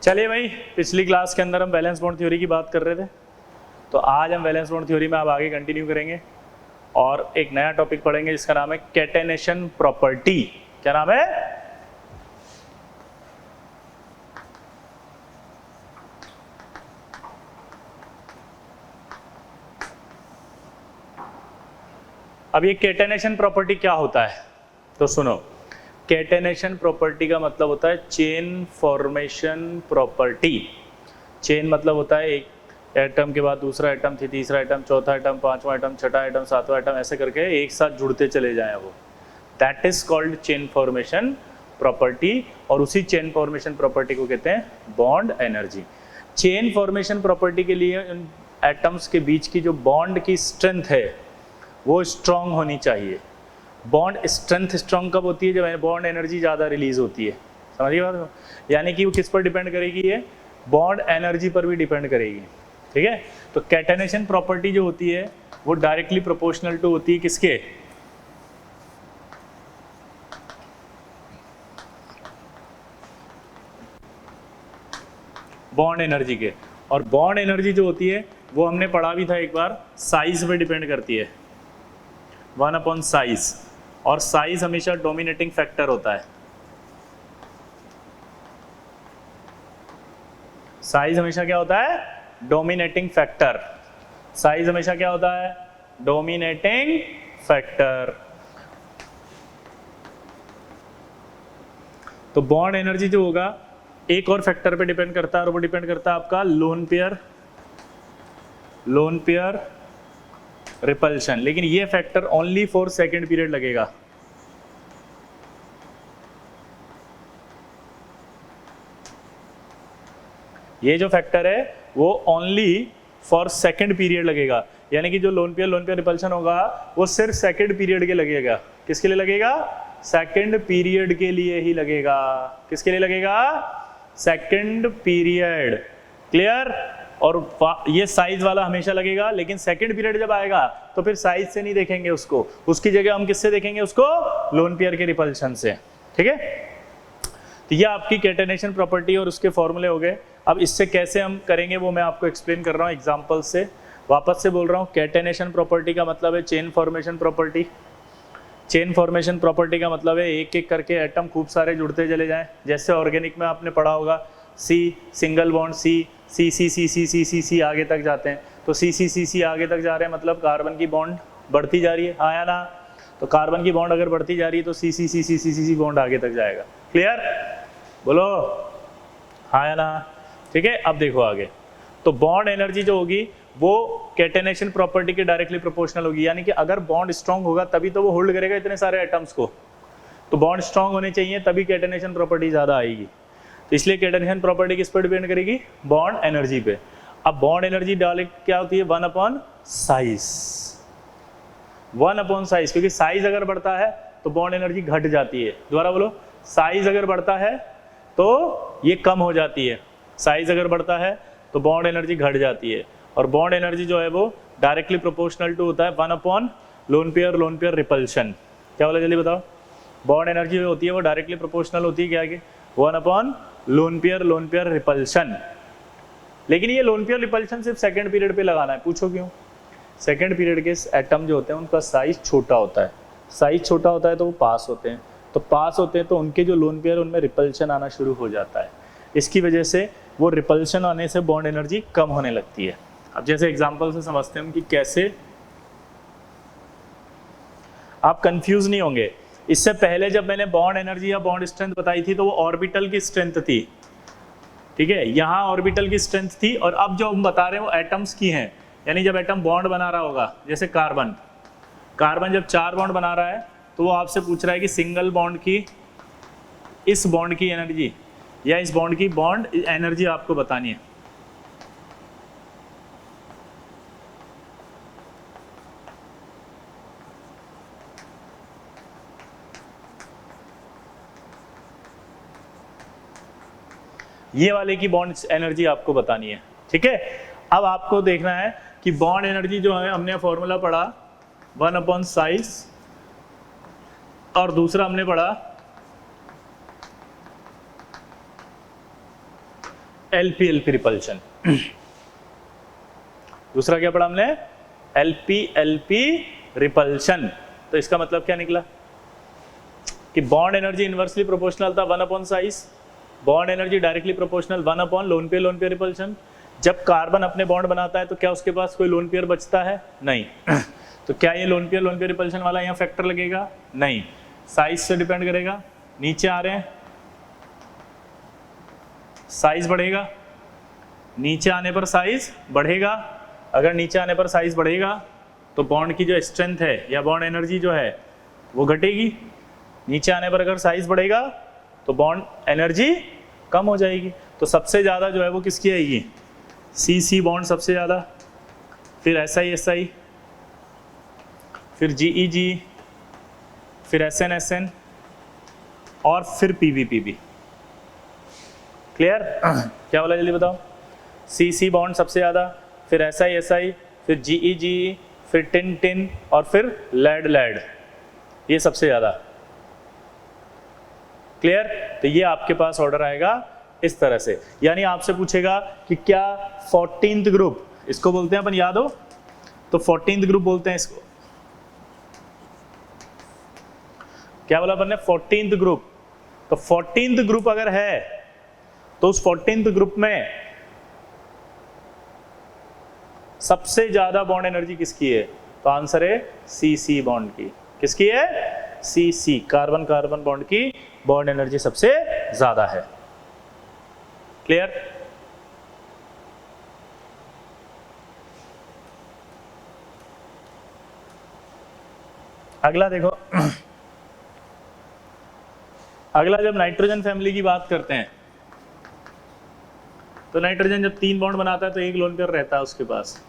चलिए भाई, पिछली क्लास के अंदर हम वैलेंस बॉन्ड थ्योरी की बात कर रहे थे, तो आज हम वैलेंस बॉन्ड थ्योरी में अब आगे कंटिन्यू करेंगे और एक नया टॉपिक पढ़ेंगे जिसका नाम है कैटेनेशन प्रॉपर्टी। क्या नाम है? अब ये कैटेनेशन प्रॉपर्टी क्या होता है, तो सुनो। कैटेनेशन प्रॉपर्टी का मतलब होता है चेन फॉर्मेशन प्रॉपर्टी। चेन मतलब होता है एक एटम के बाद दूसरा एटम, फिर तीसरा एटम, चौथा एटम, पांचवा एटम, छठा एटम, सातवां एटम, ऐसे करके एक साथ जुड़ते चले जाएं वो। That is called chain formation property, और उसी चेन फॉर्मेशन प्रॉपर्टी को कहते हैं bond energy. Chain formation property के लिए इन एटम्स के बीच की जो बॉन्ड की स्ट्रेंथ है वो स्ट्रांग होनी चाहिए। बॉन्ड स्ट्रेंथ स्ट्रांग कब होती है? जब बॉन्ड एनर्जी ज़्यादा रिलीज होती है। समझिए बात को? यानी कि वो किस पर डिपेंड करेगी? ये बॉन्ड एनर्जी पर भी डिपेंड करेगी। ठीक है, तो कैटेनेशन प्रॉपर्टी जो होती है वो डायरेक्टली प्रोपोर्शनल टू होती है किसके? बॉन्ड एनर्जी के। और बॉन्ड एनर्जी जो होती है वो हमने पढ़ा भी था एक बार, साइज पे डिपेंड करती है, 1 अपॉन साइज। और साइज हमेशा डोमिनेटिंग फैक्टर होता है। साइज हमेशा क्या होता है? Dominating factor. साइज हमेशा क्या होता है? Dominating factor. तो बॉन्ड एनर्जी जो होगा एक और फैक्टर पे डिपेंड करता है, और वो डिपेंड करता है आपका लोन पेयर रिपल्शन। लेकिन ये factor only for second period लगेगा। ये जो फैक्टर है वो ओनली फॉर सेकेंड पीरियड लगेगा। यानी कि जो लोन पेयर रिपल्शन होगा वो सिर्फ सेकेंड पीरियड के लगेगा। किसके लिए लगेगा? सेकेंड पीरियड के लिए ही लगेगा। किसके लिए लगेगा? Second period. क्लियर? और ये साइज वाला हमेशा लगेगा, लेकिन सेकंड पीरियड जब आएगा तो फिर साइज से नहीं देखेंगे उसको, उसकी जगह हम किससे देखेंगे उसको? लोन पेयर के रिपल्शन से। ठीक है, तो ये आपकी कैटेनेशन प्रॉपर्टी और उसके फॉर्मूले हो गए। अब इससे कैसे हम करेंगे वो मैं आपको एक्सप्लेन कर रहा हूँ एग्जाम्पल से। वापस से बोल रहा हूँ, कैटेनेशन प्रॉपर्टी का मतलब है chain formation property. Chain formation property का मतलब है एक एक करके एटम खूब सारे जुड़ते चले जाएं। जैसे ऑर्गेनिक में आपने पढ़ा होगा, सी सिंगल बॉन्ड सी आगे तक जाते हैं। तो सी आगे तक जा रहे हैं मतलब कार्बन की बॉन्ड बढ़ती जा रही है, हाँ या ना? तो कार्बन की बॉन्ड अगर बढ़ती जा रही है तो सी बॉन्ड आगे तक जाएगा। क्लियर? बोलो हाँ या ना? ठीक है, अब देखो आगे। तो बॉन्ड एनर्जी जो होगी वो कैटेनेशन प्रॉपर्टी के डायरेक्टली प्रोपोर्शनल होगी। यानी कि अगर बॉन्ड स्ट्रांग होगा तभी तो वो होल्ड करेगा इतने सारे एटम्स को। तो बॉन्ड स्ट्रांग होने चाहिए तभी कैटेनेशन प्रॉपर्टी ज़्यादा आएगी। तो इसलिए कैटेनेशन प्रॉपर्टी किस पर डिपेंड करेगी? बॉन्ड एनर्जी पे। अब बॉन्ड एनर्जी डायरेक्ट क्या होती है? 1 अपॉन साइज। 1 अपॉन साइज, क्योंकि साइज अगर बढ़ता है तो बॉन्ड एनर्जी घट जाती है। दोबारा बोलो, साइज अगर बढ़ता है तो ये कम हो जाती है, साइज अगर बढ़ता है तो बॉन्ड एनर्जी घट जाती है। और बॉन्ड एनर्जी जो है वो डायरेक्टली प्रोपोर्शनल टू होता है 1 अपॉन लोन पेयर रिपल्शन। क्या बोला जल्दी बताओ? बॉन्ड एनर्जी जो होती है वो डायरेक्टली प्रोपोर्शनल होती है क्या आगे? 1 अपॉन लोन पेयर रिपल्शन। लेकिन ये लोन पेयर रिपल्शन सिर्फ सेकंड पीरियड पे लगाना है। पूछो क्यों? सेकंड पीरियड के एटम जो होते हैं उनका साइज छोटा होता है। साइज छोटा होता है तो वो पास होते हैं, तो पास होते हैं तो उनके जो लोन पेयर उनमें रिपल्शन आना शुरू हो जाता है। इसकी वजह से वो रिपल्शन आने से बॉन्ड एनर्जी कम होने लगती है। अब जैसे एग्जांपल से समझते हैं हम कि कैसे, आप कंफ्यूज नहीं होंगे। इससे पहले जब मैंने बॉन्ड एनर्जी या बॉन्ड स्ट्रेंथ बताई थी तो वो ऑर्बिटल की स्ट्रेंथ थी। ठीक है, यहाँ ऑर्बिटल की स्ट्रेंथ थी, और अब जो हम बता रहे हैं वो एटम्स की हैं। यानी जब एटम बॉन्ड बना रहा होगा, जैसे कार्बन जब 4 बॉन्ड बना रहा है तो वो आपसे पूछ रहा है कि सिंगल बॉन्ड की, इस बॉन्ड की एनर्जी या इस बॉन्ड की बॉन्ड एनर्जी आपको बतानी है। ये वाले की बॉन्ड एनर्जी आपको बतानी है। ठीक है, अब आपको देखना है कि बॉन्ड एनर्जी जो है, हमने फॉर्मूला पढ़ा 1 अपॉन साइज, और दूसरा हमने पढ़ा एलपी एलपी रिपल्शन। दूसरा क्या पढ़ा हमने? LP LP repulsion. तो इसका मतलब क्या निकला कि बॉन्ड एनर्जी इनवर्सली प्रोपोर्शनल था 1 size, bond energy directly proportional 1 lone pair repulsion. जब कार्बन अपने बॉन्ड बनाता है तो क्या उसके पास कोई लोन पेयर बचता है? नहीं। तो क्या ये लोन पेयर रिपल्शन वाला यहाँ फैक्टर लगेगा? नहीं। साइज से डिपेंड करेगा। नीचे आ रहे हैं, साइज बढ़ेगा, नीचे आने पर साइज बढ़ेगा। अगर नीचे आने पर साइज बढ़ेगा तो बॉन्ड की जो स्ट्रेंथ है या बॉन्ड एनर्जी जो है वो घटेगी। नीचे आने पर अगर साइज बढ़ेगा तो बॉन्ड एनर्जी कम हो जाएगी। तो सबसे ज़्यादा जो है वो किसकी आएगी? सी सी बॉन्ड सबसे ज़्यादा, फिर एस आई एस आई, फिर जी ई जी, फिर एस एन और फिर P V P B. Clear? क्या बोला जल्दी बताओ? सी सी बॉन्ड सबसे ज़्यादा, फिर एस आई, फिर जी ई जी, फिर टिन टिन और फिर लेड लेड, ये सबसे ज़्यादा। क्लियर? तो ये आपके पास ऑर्डर आएगा इस तरह से। यानी आपसे पूछेगा कि क्या 14th ग्रुप, इसको बोलते हैं अपन, याद हो तो 14th ग्रुप बोलते हैं इसको। क्या बोला अपन ने? 14th group. तो 14th ग्रुप अगर है तो उस 14th ग्रुप में सबसे ज्यादा बॉन्ड एनर्जी किसकी है? तो आंसर है सी सी बॉन्ड की। किसकी है? सी सी, कार्बन कार्बन बॉन्ड की बॉन्ड एनर्जी सबसे ज्यादा है। क्लियर? अगला देखो, अगला जब नाइट्रोजन फैमिली की बात करते हैं तो नाइट्रोजन जब 3 बॉन्ड बनाता है तो एक लोन पेयर रहता है उसके पास।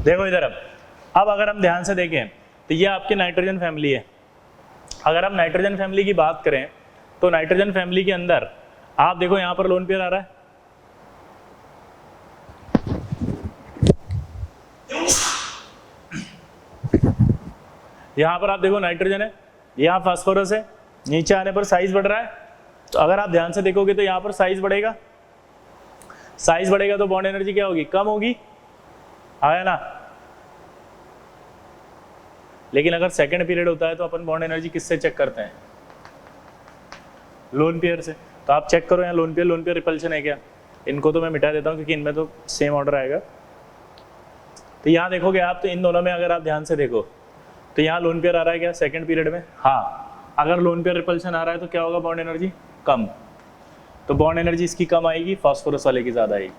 देखो इधर, अब अगर हम ध्यान से देखें तो ये आपकी नाइट्रोजन फैमिली है। अगर हम नाइट्रोजन फैमिली की बात करें तो नाइट्रोजन फैमिली के अंदर आप देखो यहां पर लोन पेयर आ रहा है, यहां पर आप देखो नाइट्रोजन है, यहां फास्फोरस है, नीचे आने पर साइज बढ़ रहा है। तो अगर आप ध्यान से देखोगे तो यहां पर साइज बढ़ेगा, साइज बढ़ेगा तो बॉन्ड एनर्जी क्या होगी? कम होगी। आया ना? लेकिन अगर सेकंड पीरियड होता है तो अपन बॉन्ड एनर्जी किससे चेक करते हैं? लोन पेयर से। तो आप चेक करो यहाँ लोन पेयर रिपल्शन है क्या? इनको तो मैं मिटा देता हूँ क्योंकि इनमें तो सेम ऑर्डर आएगा। तो यहाँ देखोगे आप, तो इन दोनों में अगर आप ध्यान से देखो तो यहाँ लोन पेयर आ रहा है क्या सेकंड पीरियड में? हाँ। अगर लोन पेयर रिपल्शन आ रहा है तो क्या होगा? बॉन्ड एनर्जी कम। तो बॉन्ड एनर्जी इसकी कम आएगी, फास्फोरस वाले की ज़्यादा आएगी।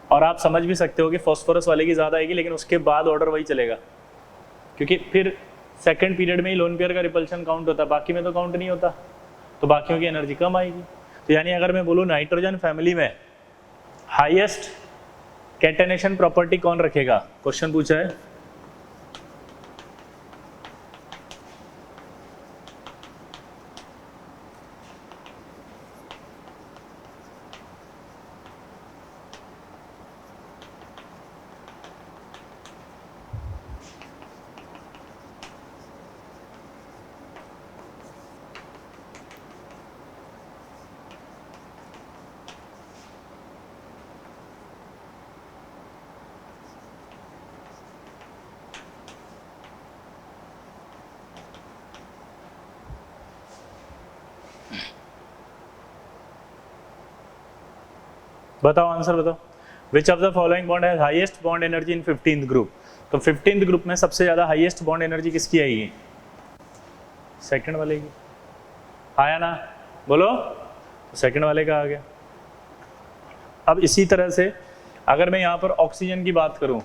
और आप समझ भी सकते हो कि फास्फोरस वाले की ज़्यादा आएगी, लेकिन उसके बाद ऑर्डर वही चलेगा क्योंकि फिर सेकंड पीरियड में ही लोन पेयर का रिपल्शन काउंट होता है, बाकी में तो काउंट नहीं होता, तो बाकियों की एनर्जी कम आएगी। तो यानी अगर मैं बोलूँ नाइट्रोजन फैमिली में हाईएस्ट कैटेनेशन प्रॉपर्टी कौन रखेगा? क्वेश्चन पूछा है। बताओ आंसर बताओ। विच of the following bond has highest bond energy in 15th group? तो 15th ग्रुप में सबसे ज्यादा हाईएस्ट बॉन्ड एनर्जी किसकी आएगी? सेकंड वाले की। आया ना, बोलो, सेकंड वाले का आ गया। अब इसी तरह से अगर मैं यहाँ पर ऑक्सीजन की बात करूं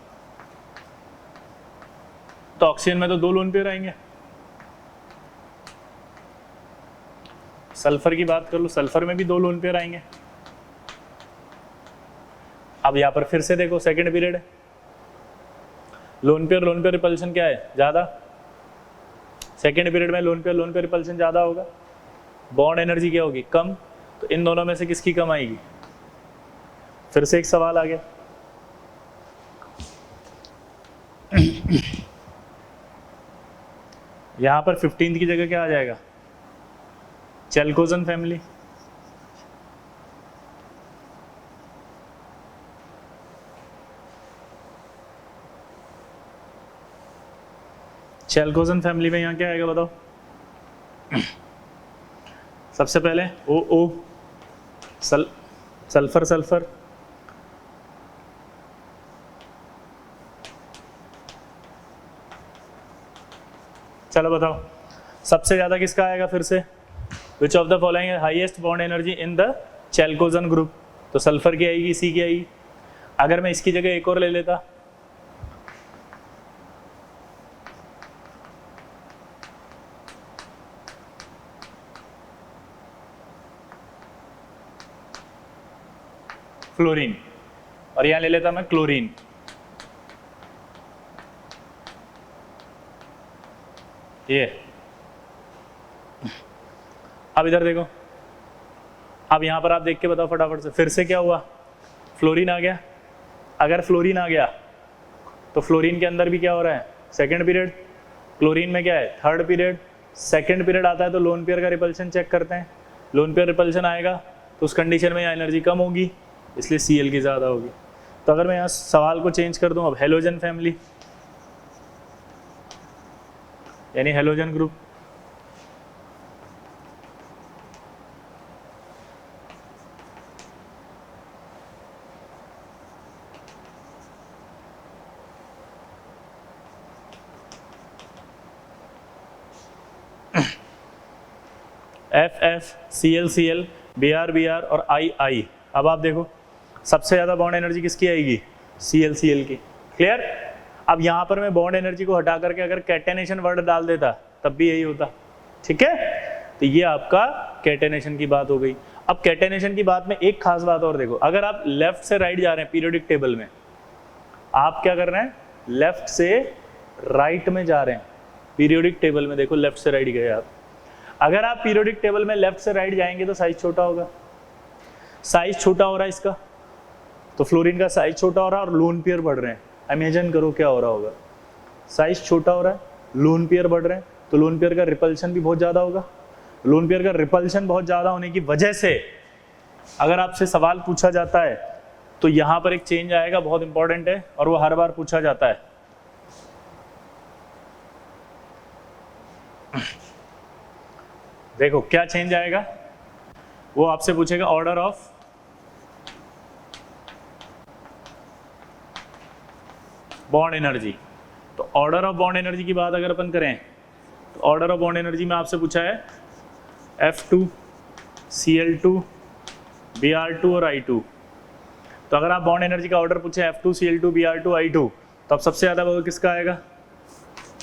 तो ऑक्सीजन में तो 2 लोन पेयर आएंगे। सल्फर की बात कर लो, सल्फर में भी 2 लोन पेयर आएंगे। अब यहाँ पर फिर से देखो सेकंड पीरियड है, लोन पेयर रिपल्शन क्या है, ज़्यादा। सेकंड पीरियड में लोन पेयर रिपल्शन ज़्यादा होगा, बॉन्ड एनर्जी क्या होगी, कम। तो इन दोनों में से किसकी कम आएगी? फिर से एक सवाल आ गया। यहां पर 15th की जगह क्या आ जाएगा, चैल्कोजन फैमिली। चैल्कोजन फैमिली में यहां क्या आएगा बताओ? सबसे पहले ओ सल्फर सल्फर, चलो बताओ सबसे ज्यादा किसका आएगा फिर से? विच ऑफ द फॉलोइंग है highest bond energy in the chalcogen group? तो सल्फर की आएगी, सी की आएगी। अगर मैं इसकी जगह एक और ले लेता, फ्लोरीन, और यहां ले लेता मैं क्लोरीन। ये अब इधर देखो, अब यहां पर आप देख के बताओ फटाफट से, फिर से क्या हुआ, फ्लोरीन आ गया। अगर फ्लोरीन आ गया तो फ्लोरीन के अंदर भी क्या हो रहा है, सेकंड पीरियड। क्लोरीन में क्या है, थर्ड पीरियड। सेकंड पीरियड आता है तो लोन पेयर का रिपल्शन चेक करते हैं, लोन पेयर रिपल्शन आएगा तो उस कंडीशन में एनर्जी कम होगी, इसलिए Cl की ज़्यादा होगी। तो अगर मैं यहाँ सवाल को चेंज कर दूँ, अब हेलोजन फैमिली यानी halogen group, FF Cl Cl Br Br और I। अब आप देखो सबसे ज़्यादा बॉन्ड एनर्जी किसकी आएगी, Cl Cl की। क्लियर? अब यहाँ पर मैं बॉन्ड एनर्जी को हटा करके अगर कैटेनेशन वर्ड डाल देता तब भी यही होता। ठीक है, तो ये आपका कैटेनेशन की बात हो गई। अब कैटेनेशन की बात में एक खास बात और देखो, अगर आप लेफ्ट से राइट जा रहे हैं पीरियोडिक टेबल में, आप क्या कर रहे हैं, लेफ्ट से राइट में जा रहे हैं पीरियोडिक टेबल में। देखो लेफ्ट से राइट गए आप, अगर आप पीरियोडिक टेबल में लेफ्ट से राइट जाएंगे तो साइज छोटा होगा, साइज छोटा हो रहा है इसका, तो फ्लोरीन का साइज छोटा हो रहा है और लोन पेयर बढ़ रहे हैं। इमेजिन करो क्या हो रहा होगा, साइज छोटा हो रहा है, लोन पेयर बढ़ रहे हैं, तो लोन पेयर का रिपल्शन भी बहुत ज़्यादा होगा। लोन पेयर का रिपल्शन बहुत ज़्यादा होने की वजह से अगर आपसे सवाल पूछा जाता है तो यहाँ पर एक चेंज आएगा, बहुत इंपॉर्टेंट है और वो हर बार पूछा जाता है। देखो क्या चेंज आएगा, वो आपसे पूछेगा ऑर्डर ऑफ बॉन्ड एनर्जी। तो ऑर्डर ऑफ बॉन्ड एनर्जी की बात अगर अपन करें तो ऑर्डर ऑफ बॉन्ड एनर्जी में आपसे पूछा है F2 Cl2 Br2 और I2। तो अगर आप बॉन्ड एनर्जी का ऑर्डर पूछे F2 Cl2 Br2 I2 तो अब सबसे ज्यादा वो किसका आएगा,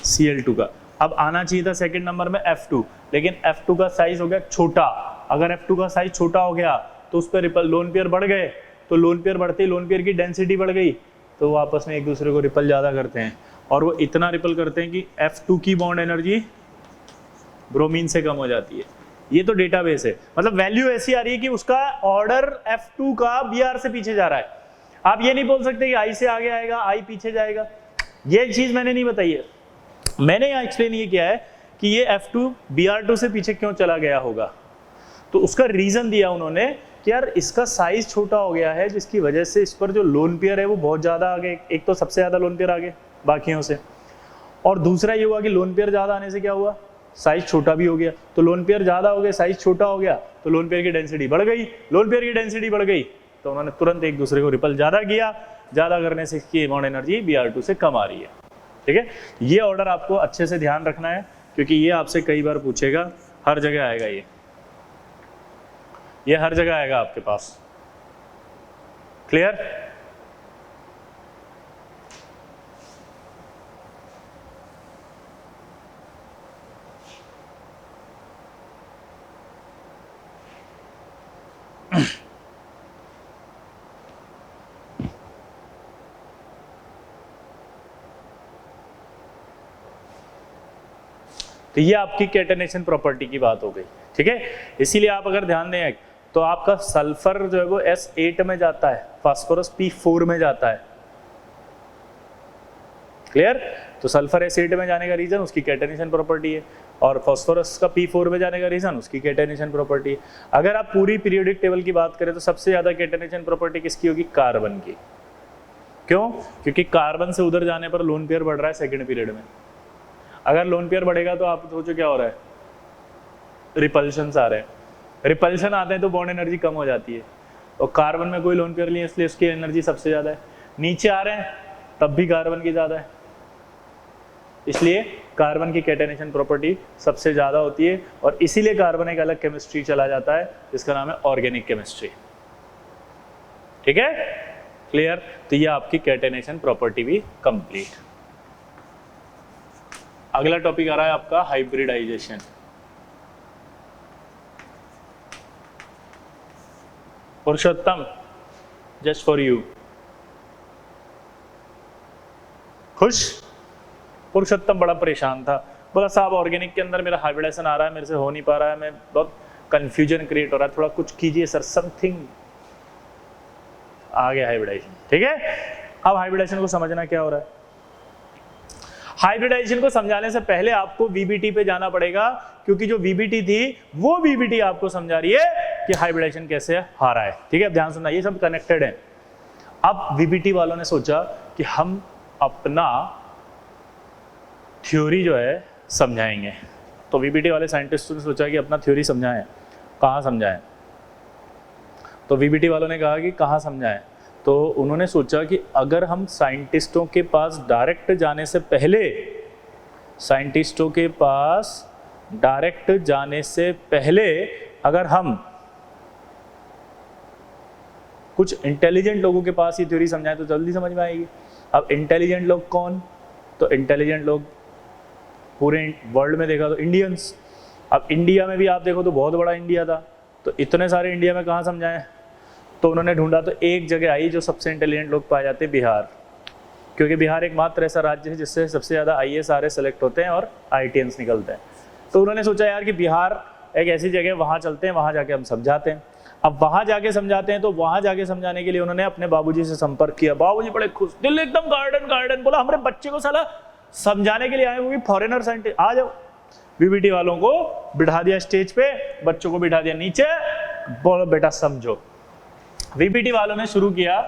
Cl2 का। अब आना चाहिए था सेकंड नंबर में F2, लेकिन F2 का साइज हो गया छोटा। अगर F2 का साइज छोटा हो गया तो उस पर लोन पेयर बढ़ गए, तो लोन पेयर बढ़ते ही लोन पेयर की डेंसिटी बढ़ गई, तो वो आपस में एक दूसरे को रिपल ज़्यादा करते हैं, और वो इतना रिपल करते हैं कि F2 की बॉन्ड एनर्जी ब्रोमीन से कम हो जाती है। ये तो डेटाबेस है, मतलब वैल्यू ऐसी आ रही है कि उसका ऑर्डर F2 का Br से पीछे जा रहा है। आप ये नहीं बोल सकते कि I से आगे आएगा, I पीछे जाएगा, ये चीज़ मैंने नहीं बताई है। मैंने यहाँ एक्सप्लेन ये किया है कि ये F2 Br2 से पीछे क्यों चला गया होगा, तो उसका रीज़न दिया उन्होंने कि यार इसका साइज छोटा हो गया है, जिसकी वजह से इस पर जो लोन पेयर है वो बहुत ज़्यादा आगे, एक तो सबसे ज़्यादा लोन पेयर आगे बाकियों से, और दूसरा ये हुआ कि लोन पेयर ज़्यादा आने से क्या हुआ, साइज छोटा भी हो गया। तो लोन पेयर ज़्यादा हो गया, साइज छोटा हो गया, तो लोन पेयर की डेंसिटी बढ़ गई। लोन पेयर की डेंसिटी बढ़ गई तो उन्होंने तुरंत एक दूसरे को रिपल ज़्यादा किया, ज़्यादा करने से इसकी बॉन्ड एनर्जी Br2 से कम आ रही है। ठीक है, ये ऑर्डर आपको अच्छे से ध्यान रखना है क्योंकि ये आपसे कई बार पूछेगा, हर जगह आएगा ये। ये हर जगह आएगा आपके पास। क्लियर? तो ये आपकी कैटेनेशन प्रॉपर्टी की बात हो गई, ठीक है। इसीलिए आप अगर ध्यान दें तो आपका सल्फर जो है वो S8 में जाता है, फास्फोरस P4 में जाता है। क्लियर? तो सल्फर S8 में जाने का रीजन उसकी कैटेनेशन प्रॉपर्टी है, और फास्फोरस का P4 में जाने का रीजन उसकी कैटेनेशन प्रॉपर्टी है। अगर आप पूरी पीरियोडिक टेबल की बात करें तो सबसे ज्यादा कैटेनेशन प्रॉपर्टी किसकी होगी? कार्बन की। क्यों? क्योंकि कार्बन से उधर जाने पर लोन पेयर बढ़ रहा है सेकेंड पीरियड में। अगर लोन पेयर बढ़ेगा तो आप सोचो क्या हो रहा है? रिपल्शन आ रहे हैं। रिपल्शन आते हैं तो बॉन्ड एनर्जी कम हो जाती है, और कार्बन में कोई लोन पेयर नहीं है इसलिए उसकी एनर्जी सबसे ज्यादा है। नीचे आ रहे हैं तब भी कार्बन की ज्यादा है, इसलिए कार्बन की कैटेनेशन प्रॉपर्टी सबसे ज्यादा होती है, और इसीलिए कार्बन एक अलग केमिस्ट्री चला जाता है जिसका नाम है ऑर्गेनिक केमिस्ट्री। ठीक है? क्लियर? तो ये आपकी कैटेनेशन प्रॉपर्टी भी कंप्लीट। अगला टॉपिक आ रहा है आपका hybridization. Purushottam, just for you. खुश? पुरुषोत्तम बड़ा परेशान था, बोला साहब ऑर्गेनिक के अंदर मेरा हाइब्रिडाइजेशन आ रहा है, मेरे से हो नहीं पा रहा है, मैं बहुत कंफ्यूजन क्रिएट हो रहा है, थोड़ा कुछ कीजिए सर, समथिंग। आ गया हाइब्रिडाइजेशन। ठीक है? अब हाइब्रिडाइजेशन को समझना क्या हो रहा है। हाइब्रिडाइजेशन को समझाने से पहले आपको वीबीटी पे जाना पड़ेगा, क्योंकि जो वीबीटी थी वो वीबीटी आपको समझा रही है कि हाइब्रिडाइजेशन कैसे आ रहा है। ठीक है? ध्यान सुनना, ये सब कनेक्टेड है। अब वीबीटी वालों ने सोचा कि हम अपना थ्योरी जो है समझाएंगे। तो वीबीटी वाले साइंटिस्टों ने सोचा कि अपना थ्योरी समझाएं। कहाँ समझाएं? तो वीबीटी वालों ने कहा कि कहाँ समझाएं। तो उन्होंने सोचा कि अगर हम साइंटिस्टों के पास डायरेक्ट जाने से पहले, अगर हम कुछ इंटेलिजेंट लोगों के पास ये थ्योरी समझाएं तो जल्दी समझ में आएगी। अब इंटेलिजेंट लोग कौन? तो इंटेलिजेंट लोग पूरे वर्ल्ड में देखा तो इंडियंस। अब इंडिया में भी आप देखो तो बहुत बड़ा इंडिया था, तो इतने सारे इंडिया में कहाँ समझाएं? तो उन्होंने ढूंढा तो एक जगह आई जो सबसे इंटेलिजेंट लोग पाए जाते हैं, बिहार। क्योंकि बिहार एकमात्र ऐसा राज्य है जिससे सबसे ज़्यादा IAS RS सेलेक्ट होते हैं और IITians निकलते हैं। तो उन्होंने सोचा यार कि बिहार एक ऐसी जगह, वहाँ चलते हैं, वहाँ जाके हम समझाते हैं। अब वहाँ जाके समझाते हैं तो वहाँ जाके समझाने के लिए उन्होंने अपने बाबूजी से संपर्क किया। बाबूजी बड़े खुश, दिल एकदम गार्डन, बोला हमारे बच्चे को साला समझाने के लिए आए, वो भी फॉरेनर साइंटिस्ट, आ जाओ। वीबीटी वालों को बिठा दिया स्टेज पे, बच्चों को बिठा दिया नीचे, बोलो बेटा समझो। वीबीटी वालों ने शुरू किया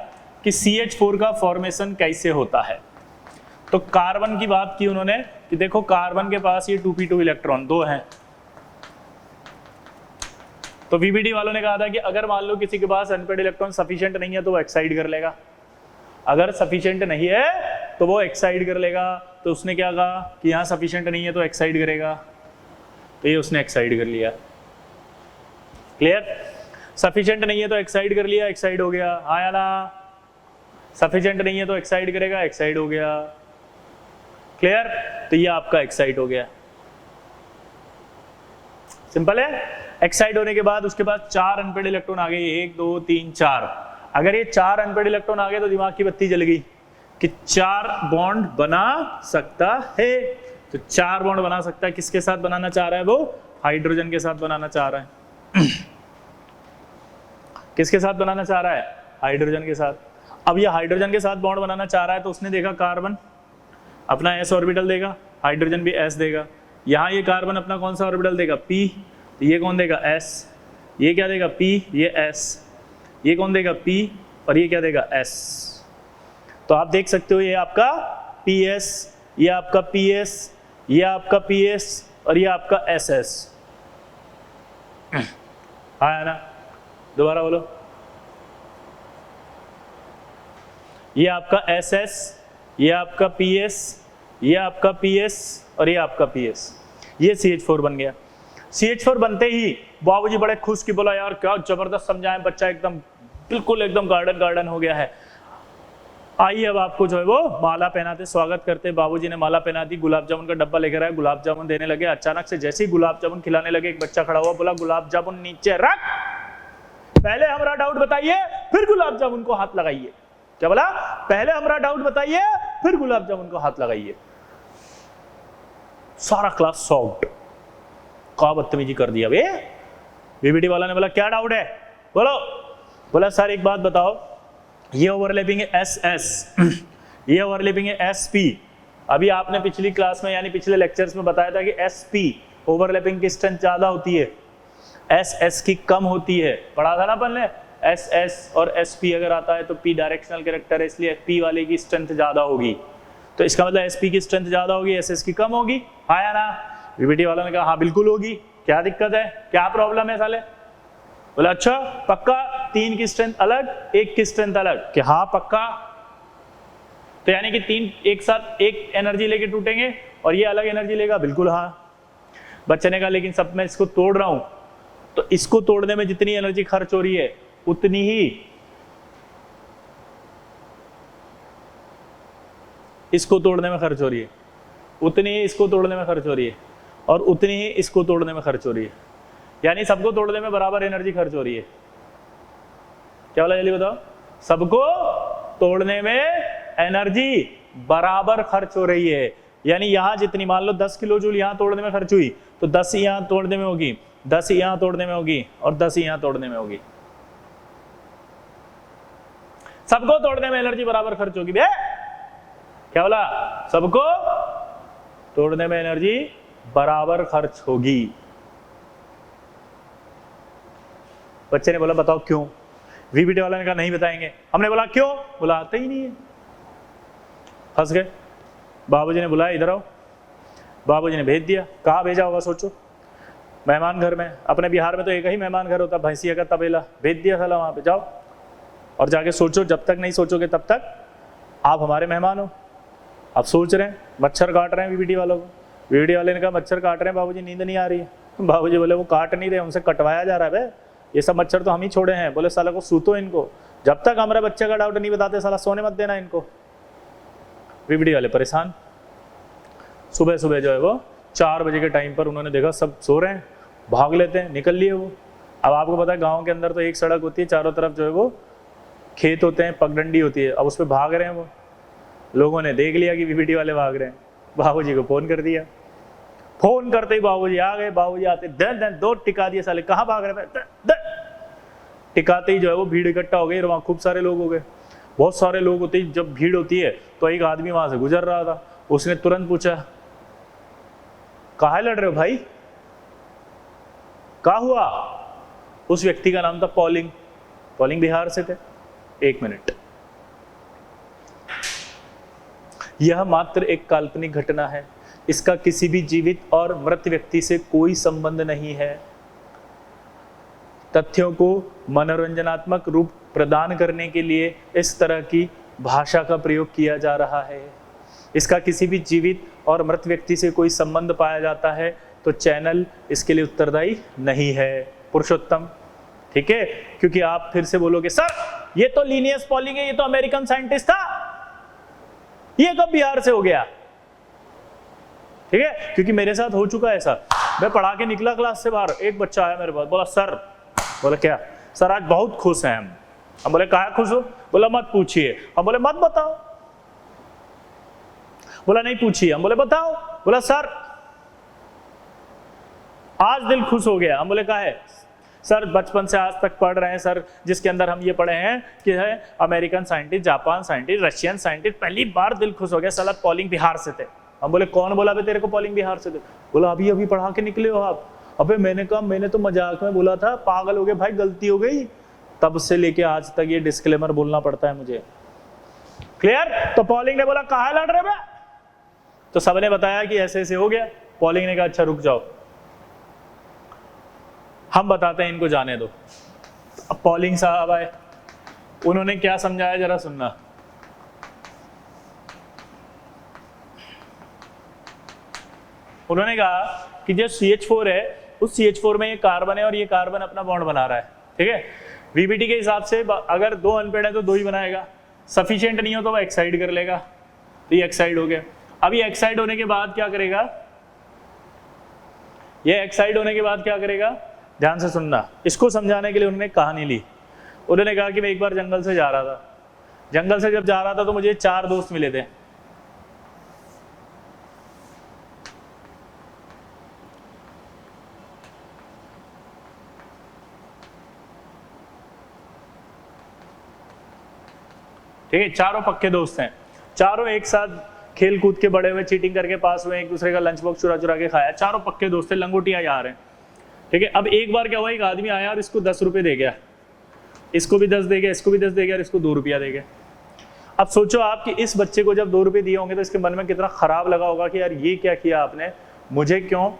कि CH4 का फॉर्मेशन कैसे होता है। तो कार्बन की बात की उन्होंने कि देखो कार्बन के पास ये 2p2 इलेक्ट्रॉन 2 हैं। तो वीबीटी वालों ने कहा था कि अगर मान लो किसी के पास अनपेड इलेक्ट्रॉन सफिशिएंट नहीं है तो वो एक्साइड कर लेगा, अगर सफिशिएंट नहीं है तो वो एक्साइड कर लेगा। तो उसने क्या कहा कि यहाँ सफिशिएंट नहीं है तो एक्साइड करेगा, तो ये उसने एक्साइड कर लिया। क्लियर? सफिशिएंट नहीं है तो एक्साइड कर लिया, एक्साइड हो गया। आया ना? सफिशिएंट नहीं है तो एक्साइड करेगा, एक्साइड हो गया। क्लियर? तो ये आपका एक्साइड हो गया। सिंपल है। एक्साइड होने के बाद उसके बाद 4 अनपेड इलेक्ट्रॉन आ गए, 1 2 3 4। अगर ये 4 अनपेड इलेक्ट्रॉन आ गए तो दिमाग की बत्ती जल गई कि 4 बॉन्ड बना सकता है। तो 4 बॉन्ड बना सकता है। किसके साथ बनाना चाह रहा है वो? हाइड्रोजन के साथ बनाना चाह रहा है। किसके साथ बनाना चाह रहा है? हाइड्रोजन के साथ। अब ये हाइड्रोजन के साथ बॉन्ड बनाना चाह रहा है तो उसने देखा कार्बन अपना s ऑर्बिटल देगा, हाइड्रोजन भी s देगा। यहाँ ये कार्बन अपना कौन सा ऑर्बिटल देगा? p। तो ये कौन देगा? s। ये क्या देगा? p, ये s। ये कौन देगा? p, और ये क्या देगा? s। तो आप देख सकते हो ये आपका ps, ये आपका ps, ये आपका ps, और ये आपका ss। आया ना? दोबारा बोलो। ये आपका SS, ये आपका PS, ये आपका PS, और ये आपका PS। ये CH4 बन गया। CH4 बनते ही बाबूजी बड़े खुश की बोला यार क्या जबरदस्त समझाए बच्चा, एकदम बिल्कुल एकदम गार्डन गार्डन हो गया है। आइए अब आपको जो है वो माला पहनाते, स्वागत करते। बाबूजी ने माला पहना दी, गुलाब जामुन का डब्बा लेकर आए, गुलाब जामुन देने लगे। अचानक से जैसे ही गुलाब जामुन खिलाने लगे, एक बच्चा खड़ा हुआ, बोला गुलाब जामुन नीचे रख, पहले हमारा डाउट बताइए फिर गुलाब जामुन को हाथ लगाइए। क्या बोला? पहले हमारा डाउट बताइए फिर गुलाब जामुन को हाथ लगाइए। सारा क्लास सॉफ्ट, क्या बदतमीजी कर दिया बे। बीबीटी वाला ने बोला क्या डाउट है, बोलो। बोला सर एक बात बताओ, ये ओवरलैपिंग है SS, ये ओवरलैपिंग है SP। अभी आपने पिछली क्लास में यानी पिछले लेक्चर्स में बताया था कि SP ओवरलैपिंग की स्ट्रेंथ ज्यादा होती है, SS की कम होती है। पढ़ा था ना अपन ने, SS और SP अगर आता है तो P डायरेक्शनल कैरेक्टर है, इसलिए P वाले की स्ट्रेंथ ज्यादा होगी। तो इसका मतलब SP की स्ट्रेंथ ज्यादा होगी, SS की कम होगी। हाँ या ना? बीबीटी वाला ने कहा हाँ बिल्कुल होगी। क्या दिक्कत है, क्या प्रॉब्लम है साले? बोला अच्छा पक्का, 3 की स्ट्रेंथ अलग, 1 की स्ट्रेंथ अलग। कि हाँ पक्का, तो यानी कि 3 एक साथ एक एनर्जी लेके टूटेंगे और ये अलग एनर्जी लेगा? बिल्कुल हाँ। बच्चे ने कहा लेकिन सब मैं इसको तोड़ रहा हूं, तो इसको तोड़ने में जितनी एनर्जी खर्च हो रही है उतनी ही इसको तोड़ने में खर्च हो रही है, उतनी ही इसको तोड़ने में खर्च हो रही है, और उतनी ही इसको तोड़ने में खर्च हो रही है। यानी सबको तोड़ने में बराबर एनर्जी खर्च हो रही है। क्या बोला जल्दी बताओ? सबको तोड़ने में एनर्जी बराबर खर्च हो रही है। यानी यहां जितनी, मान लो 10 किलो जूल यहां तोड़ने में खर्च हुई, तो 10 यहां तोड़ने में होगी, 10 यहां तोड़ने में होगी, और 10 यहां तोड़ने में होगी। सबको तोड़ने में एनर्जी बराबर खर्च होगी बे। क्या बोला? सबको तोड़ने में एनर्जी बराबर खर्च होगी। बच्चे ने बोला बताओ क्यों? वीबीटी वाला ने कहा नहीं बताएंगे। हमने बोला क्यों? बोला आता ही नहीं है। फंस गए। बाबूजी ने बुलाया, इधर आओ। बाबूजी ने भेज दिया। कहाँ भेजा होगा सोचो? मेहमान घर में। अपने बिहार में तो एक ही मेहमान घर होता, भैंसिया का तबेला। भेज दिया साला वहां पे, जाओ और जाके सोचो। जब तक नहीं सोचोगे तब तक आप हमारे मेहमान हो। आप सोच रहे हैं, मच्छर काट रहे हैं वीबीटी वालों को। वीबीटी वाले ने कहा मच्छर काट रहे हैं बाबूजी, नींद नहीं आ रही है। बाबूजी बोले वो काट नहीं रहे, उनसे कटवाया जा रहा है। ये सब मच्छर तो हम ही छोड़े हैं। बोले साला को सूतो इनको, जब तक हमारे बच्चे का डाउट नहीं बताते साला सोने मत देना इनको। वीबीटी वाले परेशान। सुबह सुबह जो है वो 4 बजे के टाइम पर उन्होंने देखा सब सो रहे हैं, भाग लेते हैं, निकल लिए वो। अब आपको पता है गाँव के अंदर तो एक सड़क होती है, चारों तरफ जो है वो खेत होते हैं, पगडंडी होती है। अब उस पर भाग रहे हैं वो। लोगों ने देख लिया कि वीबीटी वाले भाग रहे हैं, बाबूजी को फोन कर दिया। फोन करते ही बाबूजी आ गए। बाबूजी आते दन 2 टिका दिए साले, कहाँ भाग रहे हैं? टिकाते ही जो है वो भीड़ इकट्ठा हो गई, वहां खूब सारे लोग हो गए। बहुत सारे लोग होते ही जब भीड़ होती है तो एक आदमी वहां से गुजर रहा था, उसने तुरंत पूछा कहाँ लड़ रहे हो भाई, क्या हुआ? उस व्यक्ति का नाम था पॉलिंग। पॉलिंग बिहार से थे। 1 मिनट, यह मात्र एक काल्पनिक घटना है, इसका किसी भी जीवित और मृत व्यक्ति से कोई संबंध नहीं है। तथ्यों को मनोरंजनात्मक रूप प्रदान करने के लिए इस तरह की भाषा का प्रयोग किया जा रहा है। इसका किसी भी जीवित और मृत व्यक्ति से कोई संबंध पाया जाता है तो चैनल इसके लिए उत्तरदायी नहीं है। पुरुषोत्तम, ठीक है? क्योंकि आप फिर से बोलोगे सर ये तो लिनियस पॉलिंग है, ये तो अमेरिकन साइंटिस्ट था, ये कब बिहार से हो गया? ठीक है, क्योंकि मेरे साथ हो चुका है ऐसा। मैं पढ़ा के निकला क्लास से बाहर, एक बच्चा आया मेरे पास, बोला सर, बोला क्या? सर आज बहुत खुश हैं हम बोले कहाँ खुश हो? बोला मत पूछिए। हम बोले मत बताओ। बोला नहीं पूछिए। हम बोले बताओ। बोला सर आज दिल खुश हो गया। हम बोले कहाँ है? सर बचपन से आज तक पढ़ रहे हैं सर, जिसके अंदर हम ये पढ़े हैं कि है American scientist, Japan scientist, Russian scientist, पहली बार दिल खुश हो गया। साला पॉलिंग बिहार से थे। हम बोले कौन बोला बे तेरे को पॉलिंग बिहार से थे? बोला अभी अभी पढ़ा के निकले हो आप। अबे मैंने कहा मैंने तो मजाक में बोला था, पागल हो गए भाई, गलती हो गई। तब से लेके आज तक ये डिस्क्लेमर बोलना पड़ता है मुझे। क्लियर? तो पॉलिंग ने बोला कहाँ लड़ रहे बे? तो सबने बताया कि ऐसे ऐसे हो गया। पॉलिंग ने कहा अच्छा रुक जाओ, हम बताते हैं, इनको जाने दो। अब पॉलिंग साहब आए, उन्होंने क्या समझाया जरा सुनना। उन्होंने कहा कि जो CH4 है उस CH4 में ये कार्बन है और ये कार्बन अपना बॉन्ड बना रहा है, ठीक है। VBT के हिसाब से अगर 2 अनपेड है तो 2 ही बनाएगा, सफिशिएंट नहीं हो तो वह एक्साइड कर लेगा, तो ये एक्साइड हो गया। अब ये एक्साइड होने के बाद क्या करेगा, ये एक्साइड होने के बाद क्या करेगा, ध्यान से सुनना। इसको समझाने के लिए उन्होंने कहानी ली। उन्होंने कहा कि मैं एक बार जंगल से जा रहा था, जंगल से जब जा रहा था तो मुझे 4 दोस्त मिले थे। ठीक है, चारों पक्के दोस्त हैं, चारों एक साथ खेल कूद के बड़े हुए, चीटिंग करके पास हुए, एक दूसरे का लंच बॉक्स चुरा चुरा के खाया, चारों पक्के दोस्त हैं, लंगोटिया यार हैं, ठीक है। अब एक बार क्या हुआ, एक आदमी आया और इसको 10 रुपए दे गया, इसको भी 10 दे गया, इसको भी 10 दे गया और इसको 2 रुपया दे गया। अब सोचो आप कि इस बच्चे को जब 2 रुपए दिए होंगे तो इसके मन में कितना खराब लगा होगा कि यार ये क्या किया आपने, मुझे क्यों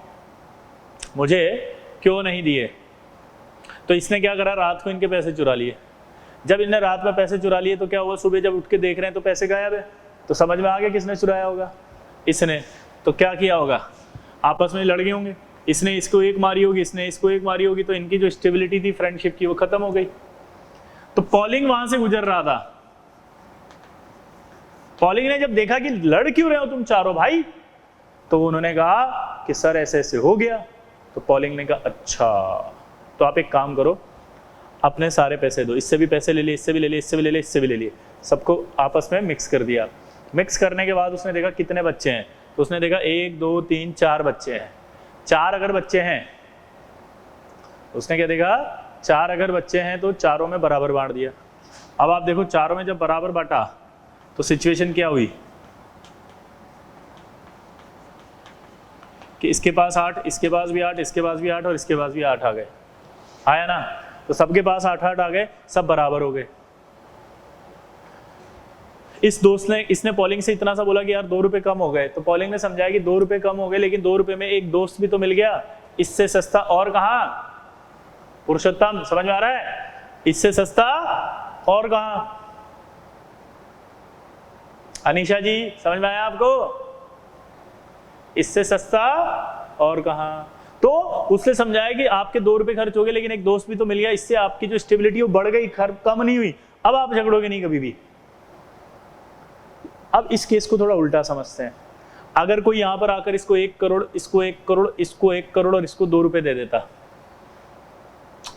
नहीं दिए। तो इसने क्या करा, रात को इनके पैसे चुरा लिए। जब इनने रात में पैसे चुरा लिए तो क्या हुआ, सुबह जब उठ के देख रहे हैं तो पैसे गायब है, तो समझ में आ गया किसने चुराया होगा, इसने। तो क्या किया होगा, आपस में लड़ गए होंगे, इसने इसको एक मारी होगी, इसने इसको एक मारी होगी, तो इनकी जो स्टेबिलिटी थी फ्रेंडशिप की वो खत्म हो गई। तो पॉलिंग वहां से गुजर रहा था, पॉलिंग ने जब देखा कि लड़ क्यों रहे हो तुम चारों भाई, तो उन्होंने कहा कि सर ऐसे ऐसे हो गया। तो पॉलिंग ने कहा अच्छा, तो आप एक काम करो, अपने सारे पैसे दो, इससे भी पैसे ले लिए, इससे भी ले लिए, इससे भी ले लिए, इससे भी ले लिए, सबको आपस में मिक्स कर दिया। मिक्स करने के बाद उसने देखा कितने बच्चे हैं, तो उसने देखा 1 2 3 4 बच्चे हैं। 4 अगर बच्चे हैं, उसने क्या देखा, 4 अगर बच्चे हैं तो चारों में बराबर बांट दिया। अब आप देखो चारों में जब बराबर बांटा तो सिचुएशन क्या हुई कि इसके पास 8, इसके पास भी 8, इसके पास भी 8 और इसके पास भी 8 आ गए, आया ना। तो सबके पास 8-8 आ गए, सब बराबर हो गए। इस दोस्त ने, इसने पॉलिंग से इतना सा बोला कि यार 2 रुपए कम हो गए, तो पॉलिंग ने समझाया कि 2 रुपए कम हो गए, लेकिन 2 रुपए में एक दोस्त भी तो मिल गया, इससे सस्ता और कहां, पुरुषोत्तम समझ में आ रहा है, इससे सस्ता और कहां, अनीशा जी समझ में आया आपको, इससे सस्ता और कहां। तो उसने समझाया कि आपके 2 रुपए खर्च हो गए, लेकिन एक दोस्त भी तो मिल गया, इससे आपकी जो स्टेबिलिटी वो बढ़ गई, कम नहीं हुई, अब आप झगड़ोगे नहीं कभी भी। अब इस केस को थोड़ा उल्टा समझते हैं, अगर कोई यहां पर आकर इसको 1 करोड़, इसको 1 करोड़, इसको 1 करोड़ और इसको 2 रुपए दे देता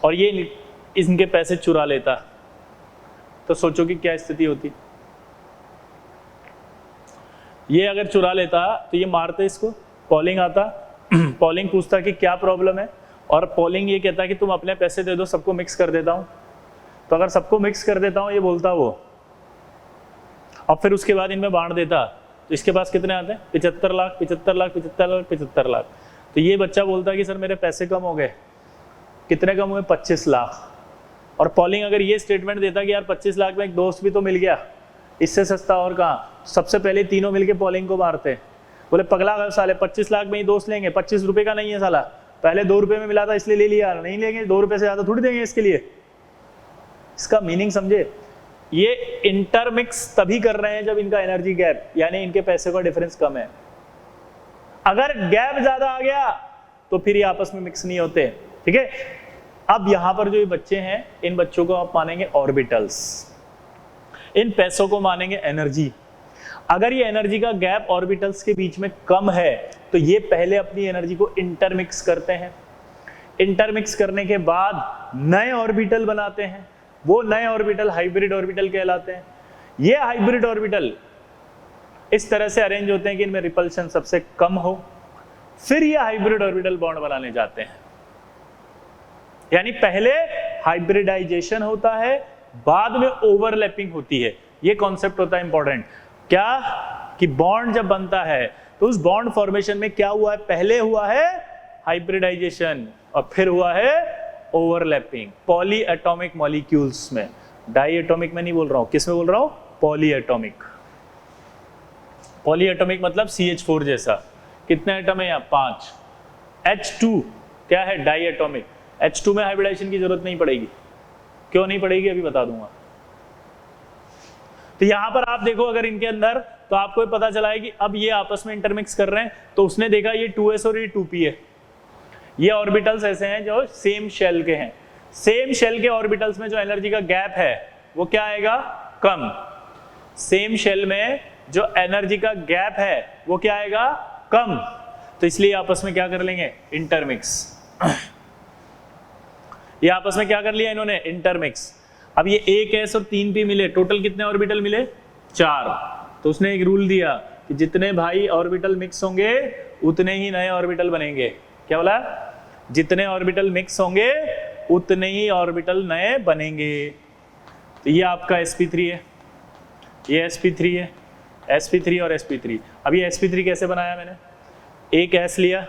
और ये इनके पैसे चुरा लेता, तो सोचो कि क्या स्थिति होती। ये अगर चुरा लेता तो ये मारते इसको, पॉलिंग आता, पॉलिंग पूछता कि क्या प्रॉब्लम है, और पॉलिंग ये कहता कि तुम अपने पैसे दे दो, सबको मिक्स कर देता हूं। तो अगर सबको मिक्स कर देता हूं ये बोलता वो, और फिर उसके बाद इनमें बांट देता, तो इसके पास कितने आते हैं, 75 लाख 75 लाख 75 लाख 75 लाख। तो ये बच्चा बोलता कि सर मेरे पैसे कम हो गए, कितने कम हुए, 25 लाख। और पॉलिंग अगर ये स्टेटमेंट देता कि यार 25 लाख में एक दोस्त भी तो मिल गया, इससे सस्ता और कहाँ, सबसे पहले तीनों मिलके पॉलिंग को मारते हैं, बोले पगला गए साले, 25 लाख में ही दोस्त लेंगे, 25 रुपए का नहीं है साला, पहले 2 रुपए में मिला था इसलिए ले लिया, नहीं लेंगे, 2 रुपए से ज्यादा थोड़ी देंगे इसके लिए। इसका मीनिंग समझे, ये इंटरमिक्स तभी कर रहे हैं जब इनका एनर्जी गैप यानी इनके पैसे का डिफरेंस कम है। अगर गैप ज्यादा आ गया तो फिर ये आपस में मिक्स नहीं होते, ठीक है। अब यहां पर जो ये बच्चे हैं, इन बच्चों को आप मानेंगे ऑर्बिटल्स, इन पैसों को मानेंगे एनर्जी। अगर ये एनर्जी का गैप ऑर्बिटल्स के बीच में कम है तो ये पहले अपनी एनर्जी को इंटरमिक्स करते हैं, इंटरमिक्स करने के बाद नए ऑर्बिटल बनाते हैं, वो नए ऑर्बिटल हाइब्रिड ऑर्बिटल कहलाते हैं। ये हाइब्रिड ऑर्बिटल इस तरह से अरेंज होते हैं कि इनमें रिपल्शन सबसे कम हो, फिर ये हाइब्रिड ऑर्बिटल बॉन्ड बनाने जाते हैं। यानी पहले हाइब्रिडाइजेशन होता है, बाद में ओवरलैपिंग होती है। ये कॉन्सेप्ट होता है इंपॉर्टेंट, क्या कि बॉन्ड जब बनता है तो उस बॉन्ड फॉर्मेशन में क्या हुआ है, पहले हुआ है हाइब्रिडाइजेशन और फिर हुआ है ओवरलैपिंग। पॉली एटॉमिक मॉलिक्यूल्स में, डाई एटॉमिक में नहीं बोल रहा हूं, किस में बोल रहा हूं, पॉली एटॉमिक। पॉली एटॉमिक मतलब CH4 जैसा, कितने एटम है यहाँ, 5। H2 क्या है, डाई एटॉमिक। H2 में हाइब्रिडाइजेशन की जरूरत नहीं पड़ेगी, क्यों नहीं पड़ेगी अभी बता दूंगा। तो यहां पर आप देखो अगर इनके अंदर, तो आपको पता चला है कि अब ये आपस में इंटरमिक्स कर रहे हैं, तो उसने देखा ये 2s और ये 2p है, ये ऑर्बिटल्स ऐसे हैं जो सेम शेल के हैं। सेम शेल के ऑर्बिटल्स में जो एनर्जी का गैप है वो क्या आएगा, कम। सेम शेल में जो एनर्जी का गैप है वो क्या आएगा, कम। तो इसलिए आपस में क्या कर लेंगे, इंटरमिक्स। ये आपस में क्या कर लिया इन्होंने, इंटरमिक्स। अब ये 1s और 3p मिले, टोटल कितने ऑर्बिटल मिले, 4। तो उसने एक रूल दिया कि जितने भाई ऑर्बिटल मिक्स होंगे उतने ही नए ऑर्बिटल बनेंगे। क्या बोला, जितने ऑर्बिटल मिक्स होंगे उतने ही ऑर्बिटल नए बनेंगे। तो ये आपका sp3 है, ये sp3 है, sp3 और sp3। अब ये sp3 कैसे बनाया मैंने, एक s लिया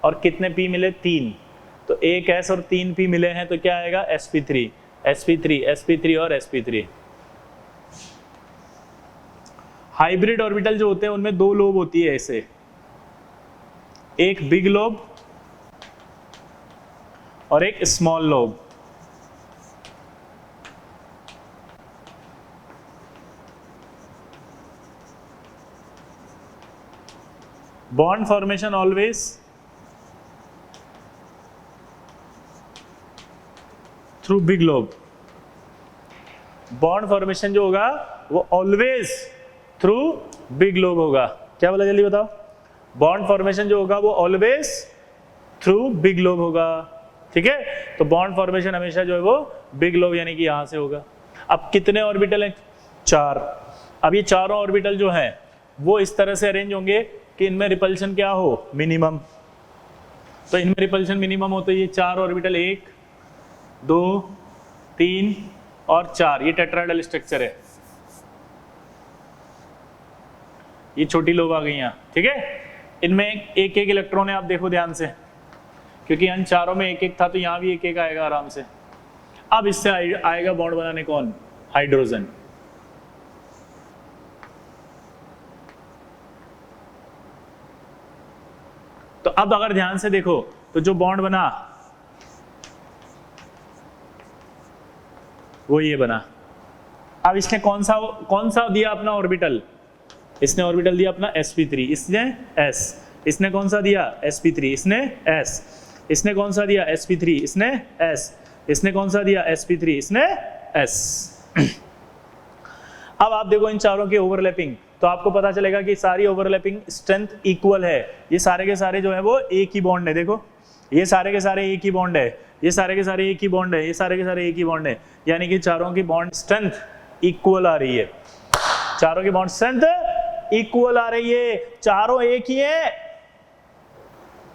और कितने p मिले, 3। तो एक s और 3 p मिले हैं तो क्या आएगा, sp3 sp3 sp3 और sp3। हाइब्रिड ऑर्बिटल जो होते हैं उनमें 2 लोब होती है ऐसे, एक बिग लोब और एक small lobe. Bond formation always through big lobe. Bond formation जो होगा वो ऑलवेज थ्रू बिग लोब होगा। क्या बोला, जल्दी बताओ। बॉन्ड फॉर्मेशन जो होगा वो ऑलवेज थ्रू बिग लोब होगा। ठीक है, तो बॉन्ड फॉर्मेशन हमेशा जो है वो बिग लोब यानी कि यहां से होगा। अब कितने ऑर्बिटल हैं, 4। अब ये चारों ऑर्बिटल जो हैं वो इस तरह से अरेंज होंगे कि इनमें रिपल्शन क्या हो, मिनिमम। तो इनमें रिपल्शन मिनिमम हो तो ये 4 ऑर्बिटल 1 2 3 और 4, ये टेट्राहेड्रल स्ट्रक्चर है। ये छोटी लोब आ गई यहाँ। ठीक है, इनमें एक एक इलेक्ट्रॉन है, आप देखो ध्यान से, क्योंकि इन चारों में एक एक था तो यहाँ भी एक एक आएगा आराम से। अब इससे आएगा बॉन्ड बनाने कौन, हाइड्रोजन। तो अब अगर ध्यान से देखो तो जो बॉन्ड बना वो ये बना। अब इसने कौन सा दिया अपना ऑर्बिटल, इसने ऑर्बिटल दिया अपना sp3, इसने s। इसने कौन सा दिया, sp3, इसने s। इसने कौन सा दिया, sp3, इसने s। इसने कौन सा दिया, sp3, इसने s। अब आप देखो इन चारों की ओवरलैपिंग, तो आपको पता चलेगा कि सारी ओवरलैपिंग स्ट्रेंथ इक्वल है। ये सारे के सारे जो है वो एक ही बॉन्ड है। देखो ये सारे के सारे एक ही बॉन्ड है, ये सारे के सारे एक ही बॉन्ड है, ये सारे के सारे एक ही बॉन्ड है, यानी कि चारों की बॉन्ड स्ट्रेंथ इक्वल आ रही है। चारों की बॉन्ड स्ट्रेंथ इक्वल आ रही है, चारों एक ही है,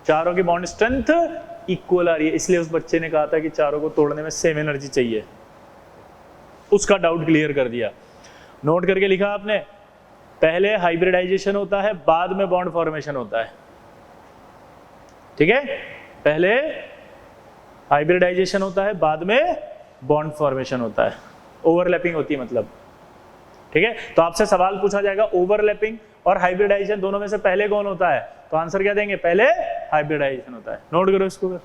चारों की बॉन्ड स्ट्रेंथ इक्वल आ रही है। इसलिए उस बच्चे ने कहा था कि चारों को तोड़ने में सेम एनर्जी चाहिए, उसका डाउट क्लियर कर दिया। नोट करके लिखा आपने, पहले हाइब्रिडाइजेशन होता है, बाद में बॉन्ड फॉर्मेशन होता है। ठीक है, पहले हाइब्रिडाइजेशन होता है, बाद में बॉन्ड फॉर्मेशन होता है, ओवरलैपिंग होती है मतलब। ठीक है, तो आपसे सवाल पूछा जाएगा ओवरलैपिंग और हाइब्रिडाइजेशन दोनों में से पहले कौन होता है, तो आंसर क्या देंगे, पहले हाइब्रिडाइजेशन होता है। नोट करो इसको।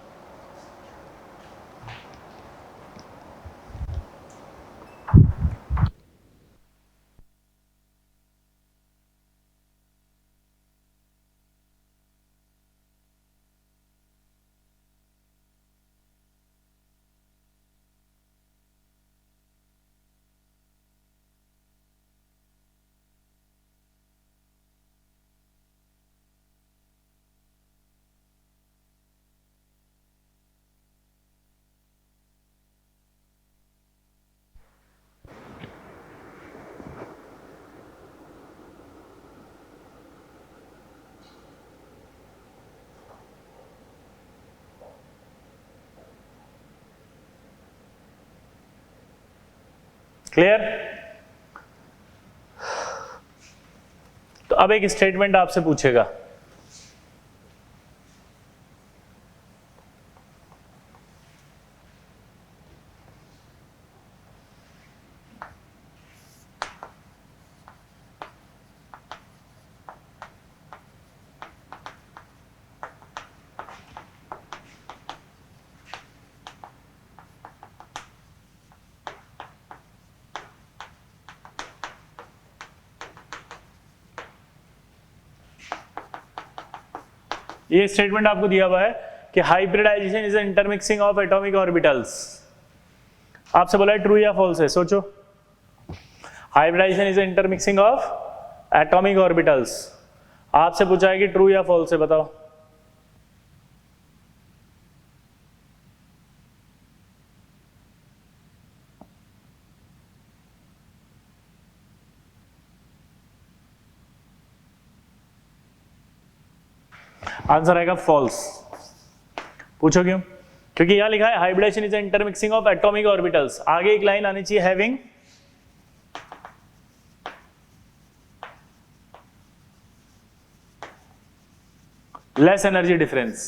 क्लियर। तो अब एक स्टेटमेंट आपसे पूछेगा, ये स्टेटमेंट आपको दिया हुआ है कि hybridization is intermixing of atomic orbitals. आपसे बोला है ट्रू या फॉल्स है, सोचो। Hybridization is intermixing of atomic orbitals, आपसे पूछा है कि ट्रू या फॉल्स है, बताओ। आंसर आएगा फॉल्स। पूछो क्यों? क्योंकि यहां लिखा है hybridization is intermixing of atomic orbitals, आगे एक लाइन आनी चाहिए हैविंग लेस एनर्जी डिफरेंस।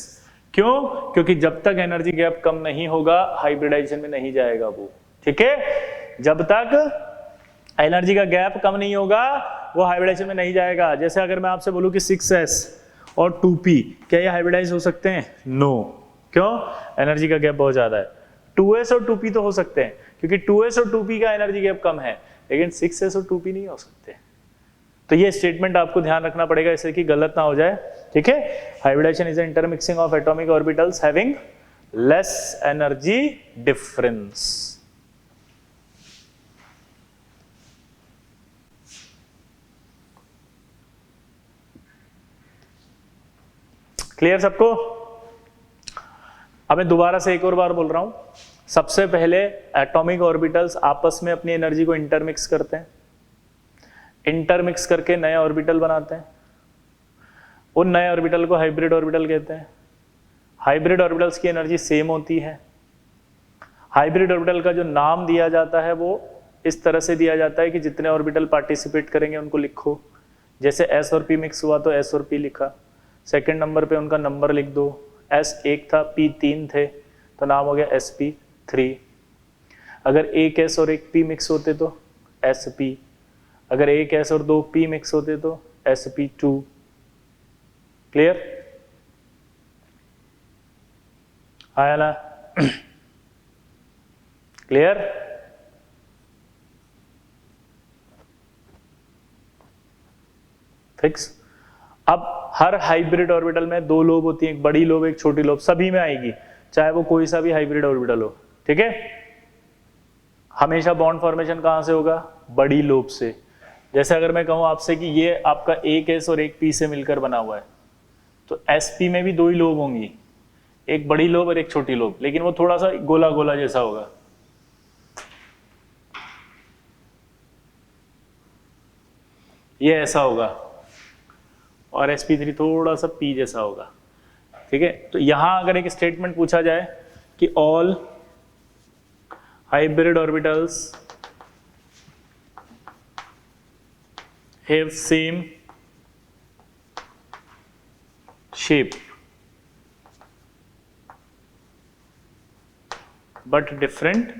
क्यों? क्योंकि जब तक एनर्जी गैप कम नहीं होगा हाइब्रिडाइजेशन में नहीं जाएगा वो, ठीक है। जब तक एनर्जी का गैप कम नहीं होगा वो हाइब्रिडाइजेशन में नहीं जाएगा। जैसे अगर मैं आपसे बोलूं कि 6s और 2p, क्या ये हाइब्रिडाइज हो सकते हैं? नो। क्यों? एनर्जी का गैप बहुत ज्यादा है। 2s और 2p तो हो सकते हैं क्योंकि 2s और 2p का एनर्जी गैप कम है, लेकिन 6s और 2p नहीं हो सकते। तो ये स्टेटमेंट आपको ध्यान रखना पड़ेगा इससे कि गलत ना हो जाए, ठीक है। Hybridization is intermixing of atomic orbitals having less energy difference. Clear सबको? अब मैं दोबारा से एक और बार बोल रहा हूं। सबसे पहले एटॉमिक ऑर्बिटल्स आपस में अपनी एनर्जी को इंटरमिक्स करते हैं, इंटरमिक्स करके नए ऑर्बिटल बनाते हैं। उन नए ऑर्बिटल को हाइब्रिड ऑर्बिटल कहते हैं। हाइब्रिड ऑर्बिटल्स की एनर्जी सेम होती है। हाइब्रिड ऑर्बिटल का जो नाम दिया जाता है वो इस तरह से दिया जाता है कि जितने ऑर्बिटल पार्टिसिपेट करेंगे उनको लिखो। जैसे s और p मिक्स हुआ तो s और p लिखा, सेकेंड नंबर पे उनका नंबर लिख दो। s 1 था, p 3 थे, तो नाम हो गया sp3। अगर एक s और एक p मिक्स होते तो sp, अगर एक s और 2 p मिक्स होते तो sp2। क्लियर? आया ना? क्लियर? फिक्स। अब हर हाइब्रिड ऑर्बिटल में दो लोब होती हैं, एक बड़ी लोब एक छोटी लोब, सभी में आएगी, चाहे वो कोई सा भी हाइब्रिड ऑर्बिटल हो, ठीक है। हमेशा बॉन्ड फॉर्मेशन कहां से होगा? बड़ी लोब से। जैसे अगर मैं कहूं आपसे कि ये आपका एक s और एक p से मिलकर बना हुआ है, तो sp में भी दो ही लोब होंगी, एक बड़ी लोब और एक छोटी लोब, लेकिन वो थोड़ा सा गोला गोला जैसा होगा। ये ऐसा होगा, और sp3 थोड़ा सा p जैसा होगा, ठीक है। तो यहां अगर एक स्टेटमेंट पूछा जाए कि all hybrid orbitals have same shape but different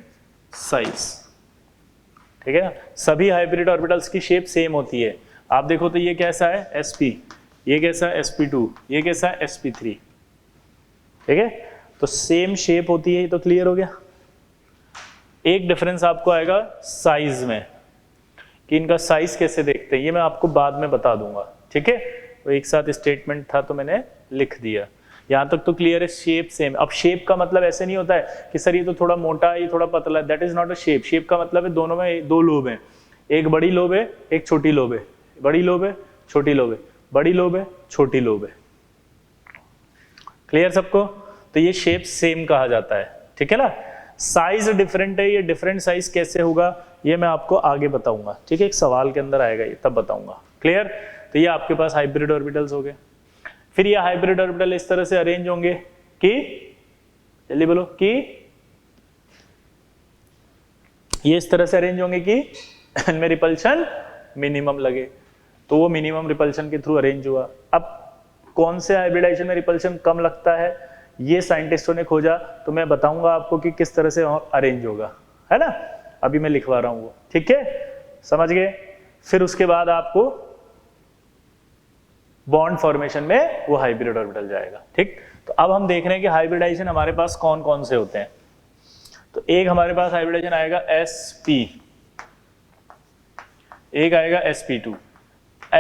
size, ठीक है ना। सभी हाइब्रिड ऑर्बिटल्स की शेप सेम होती है। आप देखो तो ये कैसा है sp, ये कैसा है sp2, ये कैसा है sp3, ठीक है। तो सेम शेप होती है, तो क्लियर हो गया। एक डिफरेंस आपको आएगा साइज में, कि इनका साइज कैसे देखते हैं ये मैं आपको बाद में बता दूंगा, ठीक है। वो एक साथ स्टेटमेंट था तो मैंने लिख दिया। यहां तक तो क्लियर है, शेप सेम। अब शेप का मतलब ऐसे नहीं होता है कि सर ये तो थोड़ा मोटा है ये थोड़ा पतला है, that is not a shape. Shape का मतलब है दोनों में दो लोब हैं, एक बड़ी लोब है एक छोटी लोब है, बड़ी लोब है छोटी लोब है, बड़ी लोब है छोटी लोब है। क्लियर सबको? तो ये शेप सेम कहा जाता है, ठीक है ना। साइज डिफरेंट है, ये डिफरेंट साइज कैसे होगा ये मैं आपको आगे बताऊंगा, ठीक है। एक सवाल के अंदर आएगा ये, तब बताऊंगा। क्लियर? तो ये आपके पास हाइब्रिड ऑर्बिटल्स हो गए। फिर ये हाइब्रिड ऑर्बिटल इस तरह से अरेंज होंगे कि, जल्दी बोलो, कि ये इस तरह से अरेंज होंगे कि इनमें रिपल्शन मिनिमम लगे, तो वो मिनिमम रिपल्शन के थ्रू अरेंज हुआ। अब कौन से हाइब्रिडाइजेशन में रिपल्शन कम लगता है ये साइंटिस्टों ने खोजा, तो मैं बताऊंगा आपको कि किस तरह से अरेंज होगा, है ना। अभी मैं लिखवा रहा हूं वो, ठीक है, समझ गए। फिर उसके बाद आपको बॉन्ड फॉर्मेशन में वो हाइब्रिड ऑर्बिटल जाएगा, ठीक। तो अब हम देख रहे हैं कि हाइब्रिडाइजेशन हमारे पास कौन कौन से होते हैं। तो एक हमारे पास हाइब्रिडाइजेशन आएगा sp, एक आएगा sp2।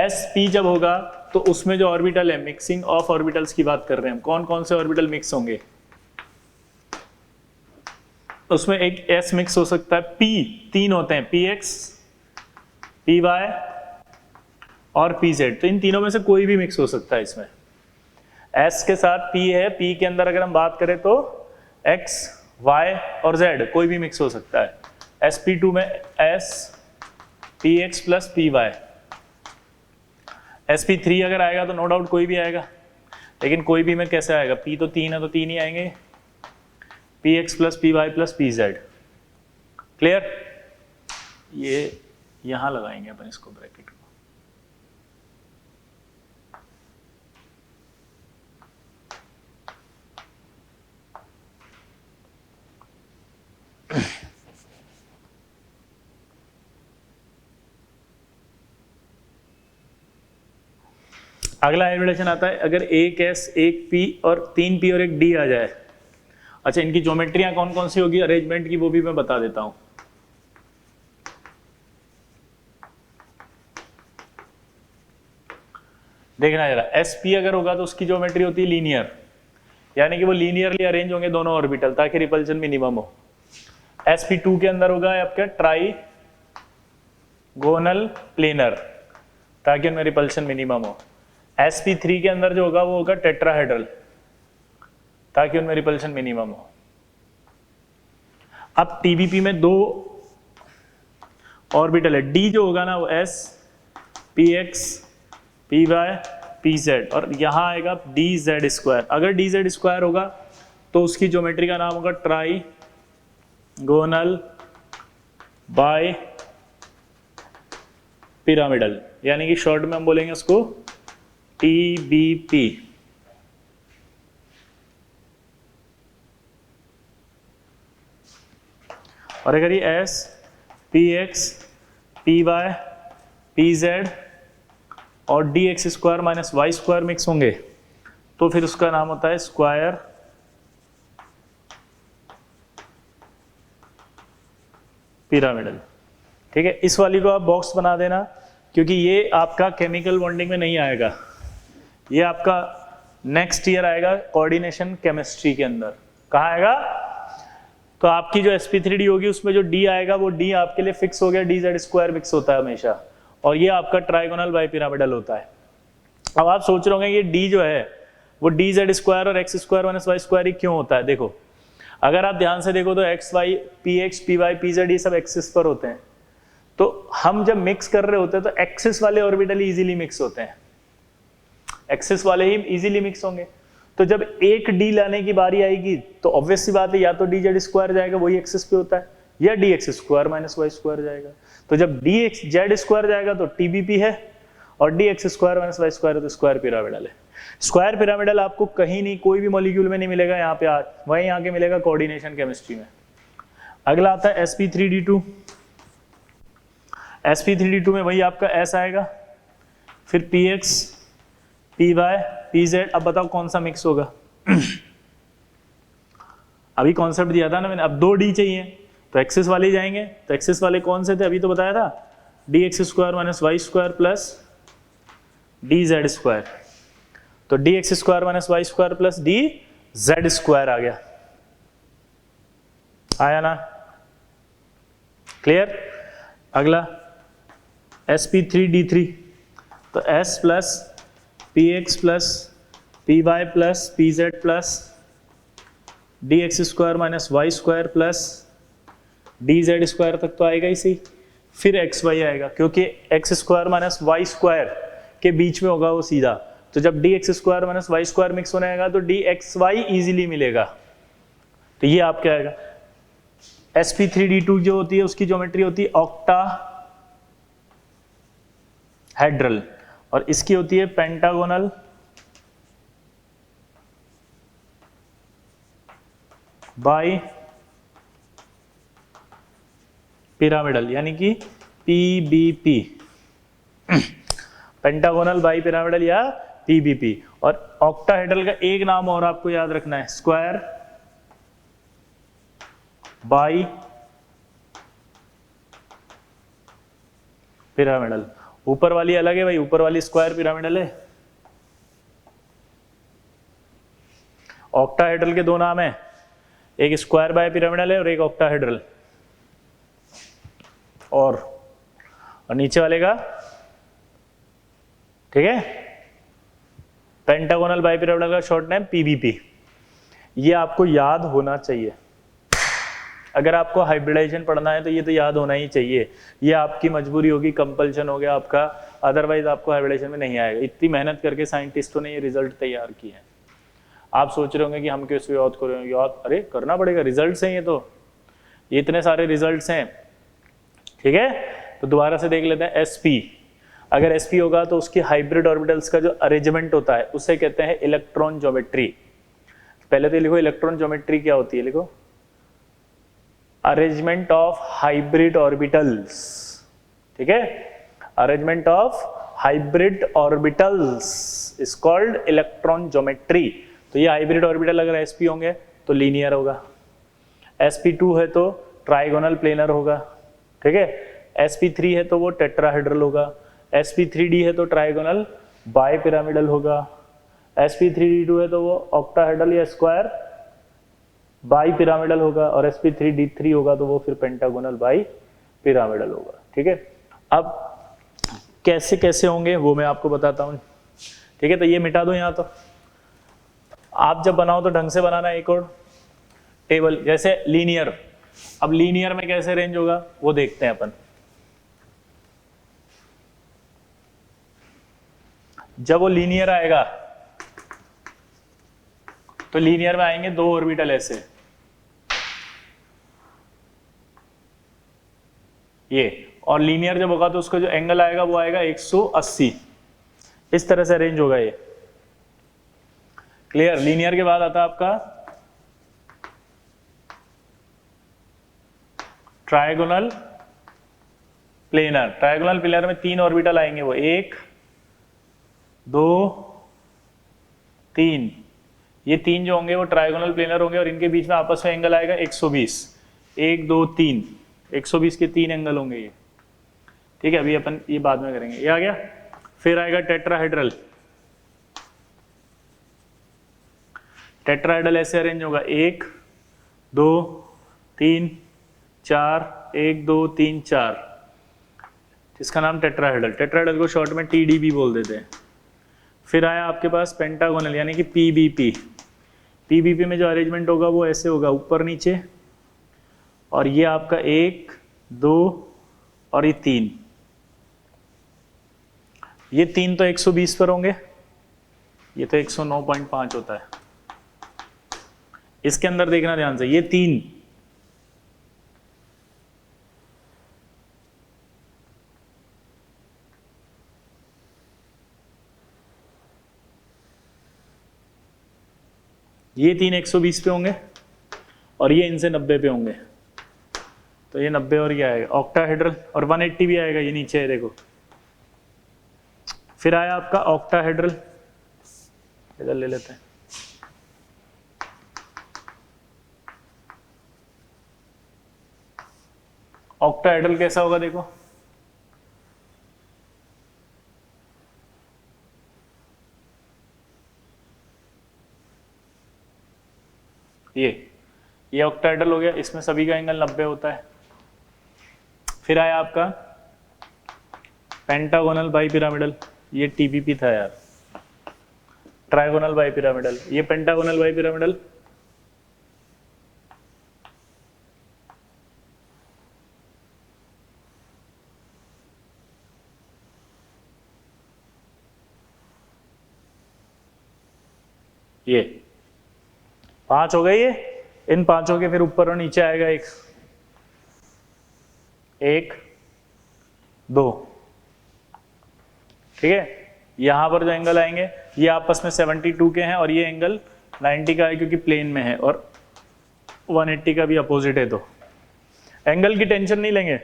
sp जब होगा तो उसमें जो ऑर्बिटल है, मिक्सिंग ऑफ ऑर्बिटल्स की बात कर रहे हैं हम, कौन कौन से ऑर्बिटल मिक्स होंगे? उसमें एक s मिक्स हो सकता है, p 3 होते हैं, px, py और pz, तो इन तीनों में से कोई भी मिक्स हो सकता है इसमें। s के साथ p है, p के अंदर अगर हम बात करें तो x, y और z कोई भी मिक्स हो सकता है। sp2 में s, px plus py। sp3 अगर आएगा तो नो डाउट कोई भी आएगा, लेकिन कोई भी में कैसे आएगा? p तो 3 है तो 3 ही आएंगे, px plus py plus pz। Clear? ये यहां लगाएंगे अपन इसको ब्रैकेट को। अगला हाइब्रिडेशन आता है अगर एक S, एक P और 3 P और एक D आ जाए। अच्छा, इनकी ज्योमेट्रियां कौन कौन सी होगी अरेंजमेंट की, वो भी मैं बता देता हूं। देखना जरा, sp अगर होगा तो उसकी ज्योमेट्री होती है लीनियर, यानी कि वो लीनियरली अरेंज होंगे दोनों ऑर्बिटल ताकि रिपल्शन मिनिमम हो। sp2 के अंदर होगा आपका ट्राइगोनल प्लेनर ताकि उनमें रिपल्शन मिनिमम हो। sp3 के अंदर जो होगा वो होगा टेट्राहेड्रल ताकि उनमें रिपल्शन मिनिमम हो। अब TBP में दो ऑर्बिटल है, D जो होगा ना वो S, px, py, pz और यहां आएगा dz स्क्वायर। अगर dz स्क्वायर होगा तो उसकी ज्योमेट्री का नाम होगा ट्राइगोनल बाय पिरामिडल, यानी कि शॉर्ट में हम बोलेंगे उसको TBP। और अगर ये S, px, py, pz और dx square minus Y square mix होंगे तो फिर उसका नाम होता है स्क्वायर पिरामिडल। ठीक है, इस वाली को आप बॉक्स बना देना क्योंकि ये आपका केमिकल बॉन्डिंग में नहीं आएगा, ये आपका नेक्स्ट ईयर आएगा कोऑर्डिनेशन केमिस्ट्री के अंदर। कहाँ आएगा? तो आपकी जो sp3d होगी उसमें जो d आएगा वो d आपके लिए फिक्स हो गया, dz स्क्वायर मिक्स होता है हमेशा, और ये आपका ट्राइगोनल बाई पिरामिडल होता है। अब आप सोच रहे होंगे ये d जो है वो dz स्क्वायर और x square minus Y square ही क्यों होता है? देखो, अगर आप ध्यान से देखो तो x, y, px, py, pz ये सब एक्सिस पर होते हैं, तो हम जब मिक्स कर रहे होते हैं तो एक्सिस वाले ऑर्बिटल इजीली मिक्स होते हैं, एक्सिस वाले ही इजीली मिक्स होंगे। तो जब एक d लाने की बारी आएगी तो ऑब्वियस सी बात है या तो dz स्क्वायर जाएगा, वही एक्सिस पे होता है, या dx square minus Y square जाएगा। तो जब dz स्क्वायर जाएगा तो TBP है, और dx square minus Y square है तो स्क्वायर पिरामिडल है। स्क्वायर पिरामिडल आपको कहीं नहीं, कोई भी मॉलिक्यूल में नहीं मिलेगा, यहाँ पे वहीं आके मिलेगा कोऑर्डिनेशन केमिस्ट्री में। अगला आता है sp3d2। sp3d2 में वही आपका S आएगा, फिर px, py, pz। अब बताओ कौन सा मिक्स होगा? अभी कॉन्सेप्ट दिया था ना मैंने, अब 2d चाहिए तो एक्सिस वाले ही जाएंगे। तो एक्सिस वाले कौन से थे? अभी तो बताया था, dx square minus Y square plus dz square. तो dx square minus Y square plus dz square आ गया, आया ना? क्लियर? अगला sp3d3, तो s plus px plus py plus pz plus dx square minus Y square plus dz square तक तो आएगा ही सही, फिर xy आएगा क्योंकि x square minus Y square के बीच में होगा वो सीधा। तो जब dx square minus Y square mix होने आएगा तो dxy इजीली मिलेगा, तो ये आपके आएगा। sp3d2 जो होती है उसकी ज्योमेट्री होती है ऑक्टाहेड्रल और इसकी होती है पेंटागोनल बाई पिरामिडल, यानी कि PBP, पेंटागोनल बाई पिरामिडल या PBP। और ऑक्टाहेड्रल का एक नाम और आपको याद रखना है, स्क्वायर बाई पिरामिडल। ऊपर वाली अलग है भाई, ऊपर वाली स्क्वायर पिरामिडल है, ऑक्टाहेड्रल के दो नाम है, एक स्क्वायर बाइपिरामिडल है और एक ऑक्टाहेड्रल। और नीचे वाले का ठीक है पेंटागोनल बाइपिरामिडल का शॉर्ट नेम पीबीपी। ये आपको याद होना चाहिए। अगर आपको हाइब्रिडाइजेशन पढ़ना है तो ये तो याद होना ही चाहिए। ये आपकी मजबूरी होगी, कंपल्शन हो गया आपका, अदरवाइज आपको हाइब्रिडाइजेशन में नहीं आएगा। इतनी मेहनत करके साइंटिस्टों ने ये रिजल्ट तैयार किए हैं। आप सोच रहे होंगे कि हम क्यों इसको याद करें, याद अरे करना पड़ेगा, रिजल्ट्स हैं ये तो, ये इतने सारे रिजल्ट्स हैं। ठीक है, तो दोबारा से देख लेते हैं। एसपी, अगर एसपी होगा तो उसकी हाइब्रिड ऑर्बिटल्स का जो अरेंजमेंट होता है उसे कहते हैं इलेक्ट्रॉन ज्योमेट्री। पहले तो लिखो इलेक्ट्रॉन ज्योमेट्री क्या होती है, लिखो अरेंजमेंट ऑफ हाइब्रिड ऑर्बिटल्स। ठीक है, arrangement of hybrid orbitals is called electron geometry. तो ये हाइब्रिड ऑर्बिटल अगर एसपी होंगे तो लीनियर होगा, sp2 है तो ट्राइगोनल प्लेनर होगा। ठीक है, sp3 है तो वो टेट्राहेड्रल होगा, sp3d है तो ट्राइगोनल बाइपिरामिडल होगा, sp3d2 है तो वो ऑक्टाहेड्रल या स्क्वायर बाइपिरामिडल होगा, और sp3d3 होगा तो वो फिर पेंटागोनल बाइपिरामिडल होगा। ठीक है, अब कैसे कैसे होंगे वो मैं आपको बताता हूँ। ठीक है, तो ये मिटा दो यहाँ। तो आप जब बनाओ तो ढंग से बनाना। एक और टेबल जैसे लीनियर, अब लीनियर में कैसे रेंज होगा वो देखते हैं अपन। जब वो लीनियर आएगा तो लीनियर में आएंगे दो ऑर्बिटल ऐसे, ये, और लीनियर जब होगा तो उसका जो एंगल आएगा वो आएगा 180। इस तरह से अरेंज होगा ये। क्लियर। लीनियर के बाद आता है आपका ट्राइगोनल प्लेनर। ट्राइगोनल प्लेनर में तीन ऑर्बिटल आएंगे, वो 1 2 3। ये तीन जो होंगे वो ट्राइगोनल प्लेनर होंगे और इनके बीच में आपस में एंगल आएगा 120। 1 2 3, 120 के तीन एंगल होंगे ये। ठीक है, अभी अपन ये बाद में करेंगे। ये आ गया। फिर आएगा टेट्राहेड्रल। टेट्राहेड्रल ऐसे अरेंज होगा 1 2 3 4, 1 2 3 4, इसका नाम टेट्राहेड्रल। टेट्राहेड्रल को शॉर्ट में टीडीबी बोल देते हैं। फिर आया आपके पास पेंटागोनल यानी कि पीबीपी। पीबीपी में जो अरेंजमेंट होगा वो ऐसे होगा, ऊपर नीचे, और ये आपका 1 2 और ये 3। ये 3 तो 120 पर होंगे, ये तो 109.5 होता है। इसके अंदर देखना ध्यान से, ये 3 120 पे होंगे और ये इनसे 90 पे होंगे, तो ये 90 और ये आएगा ऑक्टाहेड्रल, और 180 भी आएगा, ये नीचे है देखो। फिर आया आपका ऑक्टाहेड्रल, इधर ले लेते हैं। ऑक्टाहेड्रल कैसा होगा देखो, ये ऑक्टाहेड्रल हो गया, इसमें सभी का एंगल 90 होता है। फिर आया आपका पेंटागोनल बाइपिरामिडल, ये टीपीपी था यार। ट्राइगोनल बाइपिरामिडल, ये पेंटागोनल बाइपिरामिडल। ये 5 हो गए। ये इन पांचों के फिर ऊपर और नीचे आएगा 1 2। ठीक है, यहां पर जो एंगल आएंगे ये आपस में 72 के हैं और ये एंगल 90 का है क्योंकि प्लेन में है, और 180 का भी अपोजिट है। तो एंगल की टेंशन नहीं लेंगे।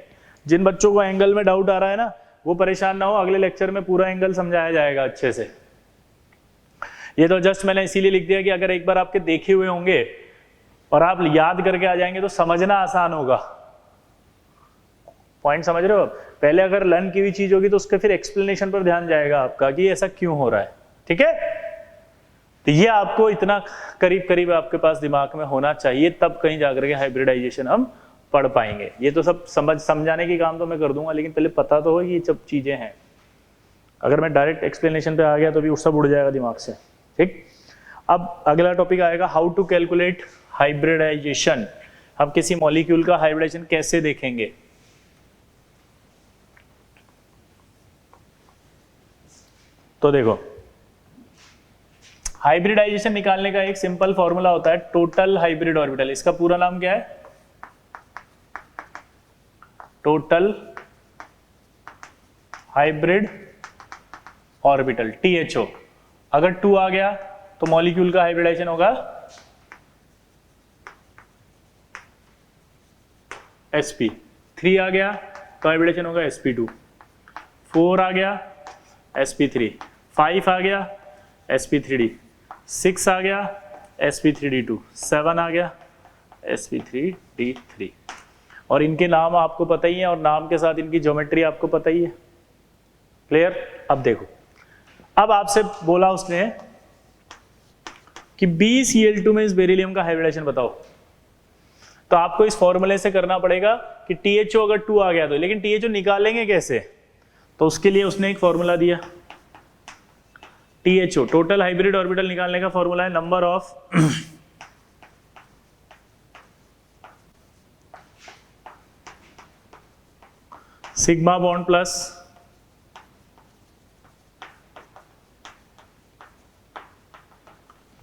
जिन बच्चों को एंगल में डाउट आ रहा है ना, वो परेशान ना हो, अगले लेक्चर में पूरा एंगल समझाया जाएगा अच्छे से। ये तो जस्ट मैंने इसीलिए लिख दिया कि अगर एक बार आपके देखे हुए होंगे और आप याद करके आ जाएंगे तो समझना आसान होगा। पॉइंट समझ रहे हो? पहले अगर लर्न की हुई चीज होगी तो उसके फिर एक्सप्लेनेशन पर ध्यान जाएगा आपका कि ऐसा क्यों हो रहा है। ठीक है, तो ये आपको इतना करीब करीब आपके पास दिमाग में होना चाहिए, तब कहीं जाकर के हाइब्रिडाइजेशन हम पढ़ पाएंगे। ये तो सब समझाने की काम तो मैं कर दूंगा, लेकिन पहले पता तो हो ये सब चीजें हैं। अगर मैं डायरेक्ट एक्सप्लेनेशन पे आ गया तो भी सब उड़ जाएगा दिमाग से। ठीक, अब अगला टॉपिक आएगा हाउ टू कैलकुलेट हाइब्रिडाइजेशन। हम किसी मॉलिक्यूल का हाइब्रिडाइजेशन कैसे देखेंगे। तो देखो, हाइब्रिडाइजेशन निकालने का एक सिंपल फॉर्मूला होता है टोटल हाइब्रिड ऑर्बिटल। इसका पूरा नाम क्या है? Total hybrid orbital, THO। अगर 2 आ गया तो मॉलिक्यूल का हाइब्रिडाइजेशन होगा sp। 3 आ गया तो हाइब्रिडेशन होगा sp2। 4 आ गया sp3। 5 आ गया sp3d। 6 आ गया sp3d2। 7 आ गया sp3d3। और इनके नाम आपको पता ही है, और नाम के साथ इनकी ज्योमेट्री आपको पता ही है। क्लियर? अब देखो, अब आपसे बोला उसने कि BCl2 में इस बेरिलियम का हाइब्रिडेशन बताओ, तो आपको इस फॉर्मूले से करना पड़ेगा कि THO अगर 2 आ गया तो, लेकिन THO निकालेंगे कैसे? तो उसके लिए उसने एक फॉर्मूला दिया। THO टोटल हाइब्रिड ऑर्बिटल निकालने का फॉर्मूला है number of sigma bond plus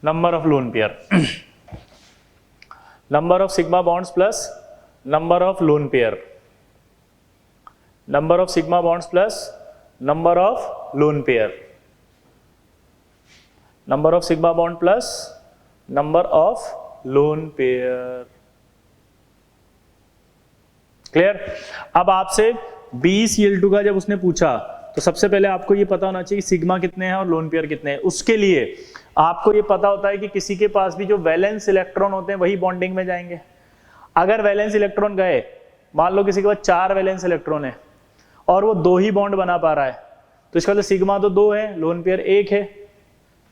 number of lone pair. Number of sigma bonds plus number of lone pair. Number of sigma bonds plus number of lone pair. Number of sigma bond plus number of lone pair. Clear? अब आपसे BCl2 का जब उसने पूछा तो सबसे पहले आपको ये पता होना चाहिए सिग्मा कितने हैं और लोन पेयर कितने हैं। उसके लिए आपको ये पता होता है कि किसी के पास भी जो वैलेंस इलेक्ट्रॉन होते हैं वही बॉन्डिंग में जाएंगे। अगर वैलेंस इलेक्ट्रॉन गए, मान लो किसी के पास 4 वैलेंस इलेक्ट्रॉन है और वो 2 ही बॉन्ड बना पा रहा है, तो इसका मतलब सिग्मा तो 2 है, लोन पेयर 1 है,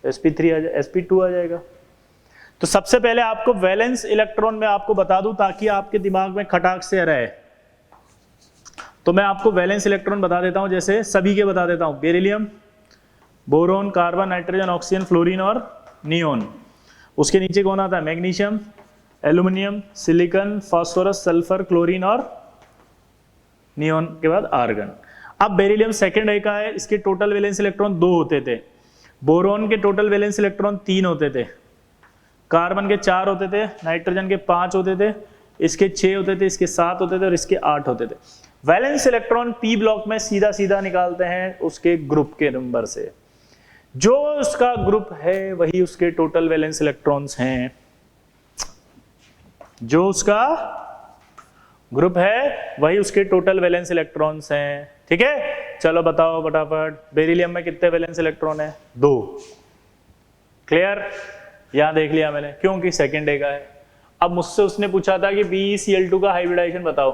तो sp2 आ जाएगा। तो सबसे पहले आपको वैलेंस इलेक्ट्रॉन में आपको बता दूं ताकि आपके दिमाग में खटाक से रहे, तो मैं आपको वैलेंस इलेक्ट्रॉन बता देता हूं, जैसे सभी के बता देता हूं। Beryllium, boron, carbon, nitrogen, oxygen, fluorine और नियोन। उसके नीचे कौन आता है? Magnesium, aluminium, silicon, phosphorus, sulphur, chlorine और नियोन के बाद आर्गन। अब बेरिलियम सेकंड है का है, इसके टोटल वैलेंस इलेक्ट्रॉन 2 होते थे। बोरोन के टोटल वैलेंस इलेक्ट्रॉन 3 होते थे। कार्बन के 4 होते थे, नाइट्रोजन के 5 होते थे, इसके 6 होते थे, इसके 7 होते थे और इसके 8 होते थे। वैलेंस इलेक्ट्रॉन p ब्लॉक में सीधा सीधा निकालते हैं उसके ग्रुप के नंबर से। जो उसका ग्रुप है वही उसके टोटल वैलेंस इलेक्ट्रॉन्स हैं। जो उसका ग्रुप है वही उसके टोटल वैलेंस इलेक्ट्रॉन्स हैं। ठीक है, चलो बताओ फटाफट, बेरिलियम में कितने वैलेंस इलेक्ट्रॉन है? 2। क्लियर? यहां देख लिया मैंने, क्योंकि सेकंड डे का है। अब मुझसे उसने पूछा था कि BCl2 का हाइब्रिडाइजेशन बताओ,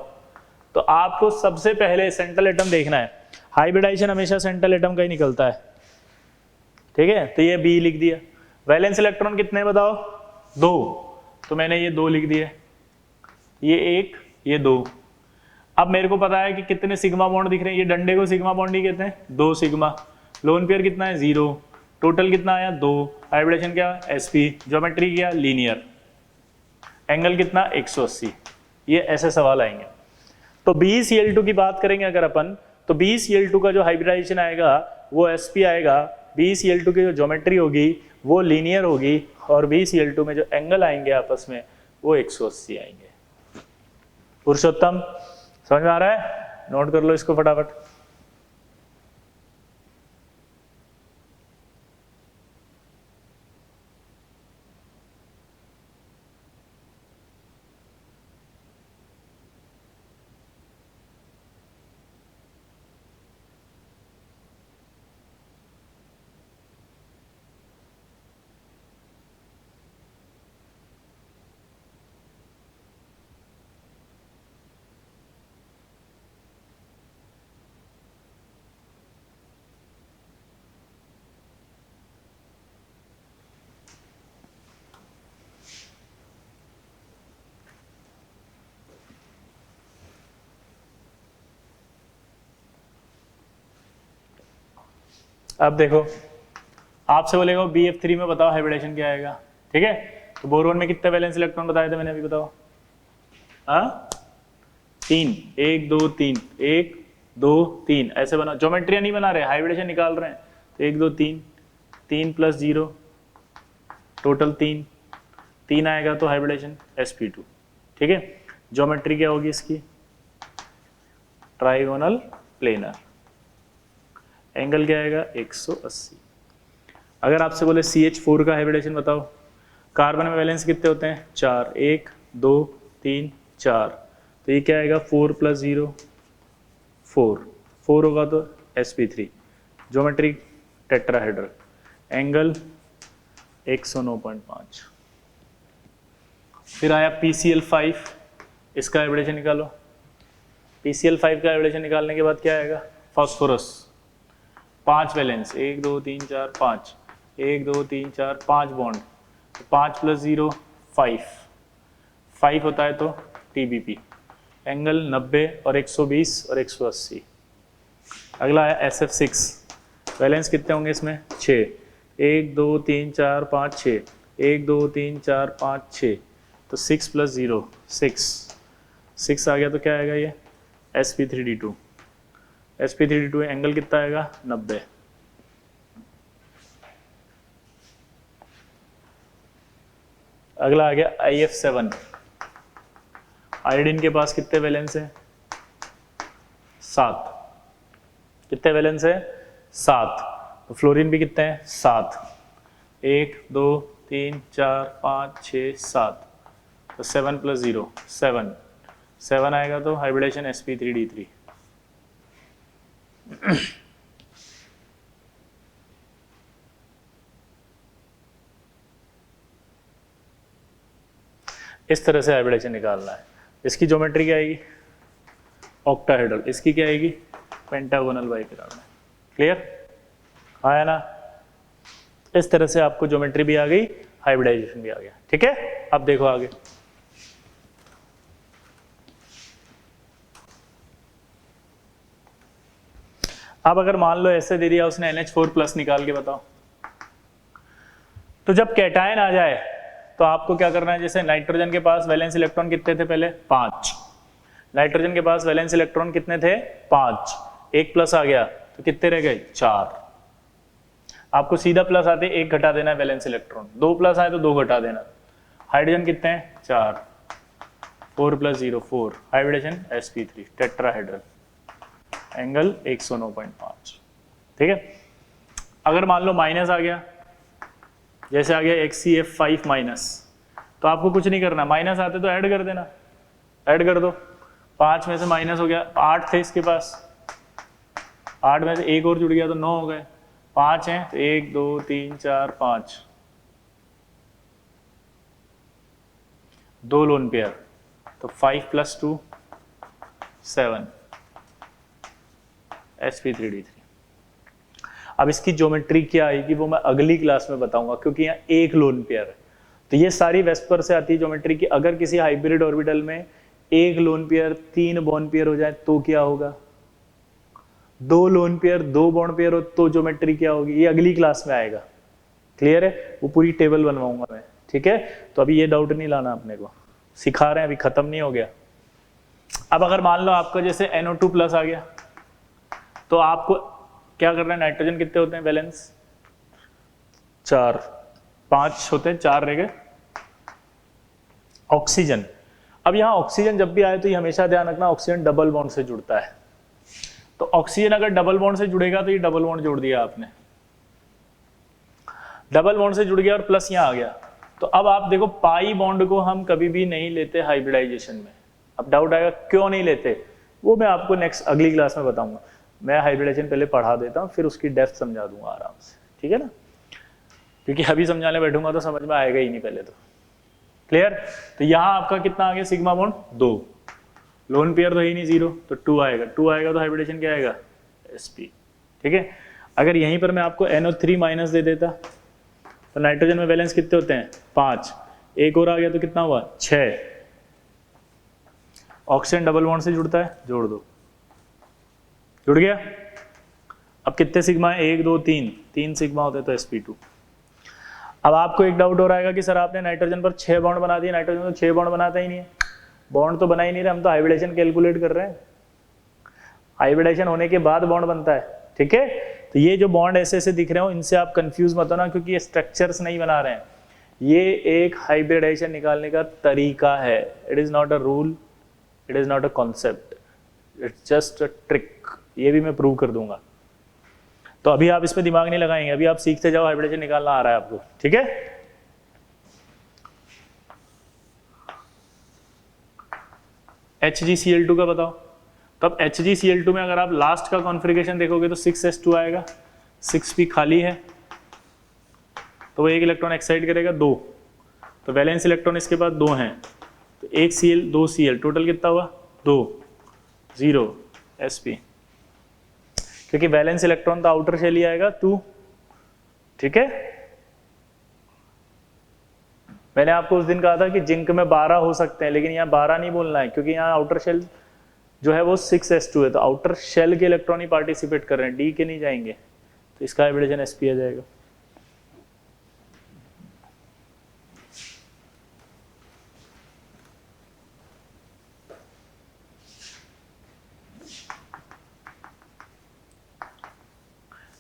तो आपको सबसे पहले सेंट्रल एटम देखना है। हाइब्रिडाइजेशन हमेशा सेंट्रल एटम का ही निकलता है। ठीक है, तो ये B लिख दिया। वैलेंस इलेक्ट्रॉन कितने बताओ? 2, तो मैंने ये 2 लिख दिए, ये 1, ये 2। अब मेरे को पता है कि कितने सिग्मा बॉन्ड दिख रहे हैं, ये डंडे को सिग्मा बॉन्ड ही कहते हैं, 2 सिग्मा। लोन पेयर कितना है? 0। टोटल कितना आया? 2। हाइब्रिडेशन क्या? sp। ज्योमेट्री क्या? लीनियर। एंगल कितना? 180। ये ऐसे सवाल आएंगे। तो BCl2 की बात करेंगे अगर अपन, तो BCl2 का जो हाइब्रिडाइजेशन आएगा वो sp आएगा। BCl2 की जो ज्योमेट्री होगी वो लीनियर होगी, और BCl2 में जो एंगल आएंगे आपस में वो 180 आएंगे। पुरुषोत्तम, समझ में आ रहा है? नोट कर लो इसको फटाफट। अब देखो आपसे बोलेगा BF3 में बताओ हाइब्रिडेशन क्या आएगा, ठीक है। तो बोरोन में कितने वैलेंस इलेक्ट्रॉन बताए थे मैंने अभी, बताओ। हाँ 3, 1 2 3, 1 2 3 ऐसे बना, ज्योमेट्रिया नहीं बना रहे, हाइब्रिडेशन निकाल रहे हैं। तो 1 2 3, 3 + 0 टोटल 3 आएगा तो हाइब्रिडेशन sp2, ठीक है। ज्योमेट्री क्या होगी इसकी, ट्राइगोनल प्लेनर। एंगल क्या आएगा 180। अगर आपसे बोले CH4 का हाइब्रिडेशन बताओ, कार्बन में वैलेंस कितने होते हैं 4, 1 2 3 4, तो ये क्या आएगा 4 + 0 4 होगा तो sp3। Geometry tetrahedral, angle 109.5। फिर आया PCl5, इसका हाइब्रिडेशन निकालो। PCl5 का हाइब्रिडेशन निकालने के बाद क्या आएगा, फास्फोरस 5 वैलेंस, 1 2 3 4 5, 1 2 3 4 5 बॉन्ड, तो 5 + 0 5 होता है तो TBP। एंगल 90 और 120 और 180। अगला है SF6, वैलेंस कितने होंगे इसमें 6, 1 2 3 4 5 6, 1 2 3 4 5 6, तो 6 + 0 6 आ गया तो क्या आएगा ये sp3d2। sp3d2 एंगल कितना आएगा 90। अगला आ गया IF7, आयोडीन के पास कितने वैलेंस है 7, कितने वैलेंस है 7, तो फ्लोरीन भी कितने हैं 7, 1 2 3 4 5 6 7, तो 7 + 0 7 आएगा तो हाइब्रिडेशन sp3d3। इस तरह से हाइब्रिडेशन निकालना है। इसकी ज्योमेट्री क्या आएगी ऑक्टाहेड्रल, इसकी क्या आएगी पेंटागोनल बाइपिरामिड। क्लियर आया ना। इस तरह से आपको ज्योमेट्री भी आ गई, हाइब्रिडाइजेशन भी आ गया, ठीक है। अब देखो आगे, अब अगर मान लो ऐसे दे दिया उसने NH4+ निकाल के बताओ, तो जब कैटायन आ जाए तो आपको क्या करना है, जैसे नाइट्रोजन के पास वैलेंस इलेक्ट्रॉन कितने थे पहले 5, नाइट्रोजन के पास वैलेंस इलेक्ट्रॉन कितने थे 5, एक प्लस आ गया तो कितने रह गए 4। आपको सीधा प्लस आते एक घटा देना है वैलेंस इलेक्ट्रॉन, 2 प्लस आए तो 2 घटा देना। हाइड्रोजन कितने हैं 4, 4 + 0 4, हाइब्रिडेशन sp3 टेट्राहेड्रल, एंगल 109.5, ठीक है। अगर मान लो माइनस आ गया, जैसे आ गया HCF5-, तो आपको कुछ नहीं करना, माइनस आते तो ऐड कर देना, ऐड कर दो। 5 में से माइनस हो गया, 8 थे इसके पास, 8 में से एक और जुड़ गया तो 9 हो गए, 5 हैं तो 1 2 3 4 5, 2 लोन पेयर, तो 5 + 2 7, sp3d3। अब इसकी ज्योमेट्री क्या आएगी वो मैं अगली क्लास में बताऊंगा, क्योंकि यहाँ एक लोन पेयर है। तो ये सारी वेस्पर से आती है ज्योमेट्री की। अगर किसी हाइब्रिड ऑर्बिटल में एक लोन पेयर 3 बॉन्ड पेयर हो जाए तो क्या होगा, 2 लोन पेयर 2 बॉन्ड पेयर हो तो ज्योमेट्री क्या होगी, ये अगली क्लास में आएगा। क्लियर है, वो पूरी टेबल बनवाऊंगा मैं, ठीक है। तो अभी ये डाउट नहीं लाना, अपने को सिखा रहे हैं, अभी खत्म नहीं हो गया। अब अगर मान लो आपका जैसे NO2+ आ गया, तो आपको क्या करना है, नाइट्रोजन कितने होते हैं वैलेंस 4, 5 होते हैं, 4 रह गए। ऑक्सीजन, अब यहाँ ऑक्सीजन जब भी आए तो ये हमेशा ध्यान रखना ऑक्सीजन डबल बॉन्ड से जुड़ता है। तो ऑक्सीजन अगर डबल बॉन्ड से जुड़ेगा तो ये डबल बॉन्ड जोड़ दिया आपने, डबल बॉन्ड से जुड़ गया और प्लस यहाँ आ गया। तो अब आप देखो पाई बॉन्ड को हम कभी भी नहीं लेते हाइब्रिडाइजेशन में। अब डाउट आएगा क्यों नहीं लेते, वो मैं आपको नेक्स्ट अगली क्लास में बताऊंगा। मैं हाइब्रिडेशन पहले पढ़ा देता हूँ, फिर उसकी डेप्थ समझा दूंगा आराम से, ठीक है ना, क्योंकि अभी समझाने बैठूंगा तो समझ में आएगा ही नहीं पहले तो। क्लियर। तो यहाँ आपका कितना आ गया सिग्मा बॉन्ड 2, लोन पेयर तो ही नहीं 0, तो 2 आएगा, 2 आएगा तो हाइब्रिडेशन क्या आएगा sp, ठीक है। अगर यहीं पर मैं आपको NO3- दे देता तो नाइट्रोजन में वैलेंस कितने होते हैं 5, एक और आ गया तो कितना हुआ 6। ऑक्सीजन डबल बॉन्ड से जुड़ता है, जोड़ दो, जुड़ गया। अब कितने सिग्मा है, 1 2 3, 3 सिग्मा होते तो sp2। अब आपको एक डाउट हो रहा है कि सर आपने नाइट्रोजन पर 6 बॉन्ड बना दिए, नाइट्रोजन तो 6 बॉन्ड बनाता ही नहीं है, बॉन्ड तो बना ही नहीं रहे, हम तो हाइब्रिडेशन कैलकुलेट कर रहे हैं, हाइब्रिडेशन होने के बाद बॉन्ड बनता है, ठीक है। तो ये जो बॉन्ड ऐसे ऐसे दिख रहे हो इनसे आप कंफ्यूज मत होना, क्योंकि ये स्ट्रक्चर्स नहीं बना रहे हैं, ये एक हाइब्रिडेशन निकालने का तरीका है। It is not a rule, it is not a concept, it's just a trick. ये भी मैं प्रूव कर दूंगा, तो अभी आप इस पे दिमाग नहीं लगाएंगे, अभी आप सीखते जाओ, हाइब्रिडेशन निकालना आ रहा है आपको, ठीक है। HgCl2 का बताओ। तब HgCl2 में अगर आप लास्ट का कॉन्फ़िगरेशन देखोगे तो 6s2 आएगा, 6p खाली है, तो वो एक इलेक्ट्रॉन एक्साइट करेगा 2, तो वैलेंस इलेक्ट्रॉन इसके पास 2 हैं, तो 1 Cl 2 Cl, टोटल कितना हुआ 2, 0 sp, क्योंकि वैलेंस इलेक्ट्रॉन तो आउटर शेल ही आएगा 2, ठीक है। मैंने आपको उस दिन कहा था कि जिंक में 12 हो सकते हैं, लेकिन यहाँ 12 नहीं बोलना है, क्योंकि यहाँ आउटर शेल जो है वो 6s2 है, तो आउटर शेल के इलेक्ट्रॉन ही पार्टिसिपेट कर रहे हैं, डी के नहीं जाएंगे, तो इसका हाइब्रिडेशन sp आ जाएगा।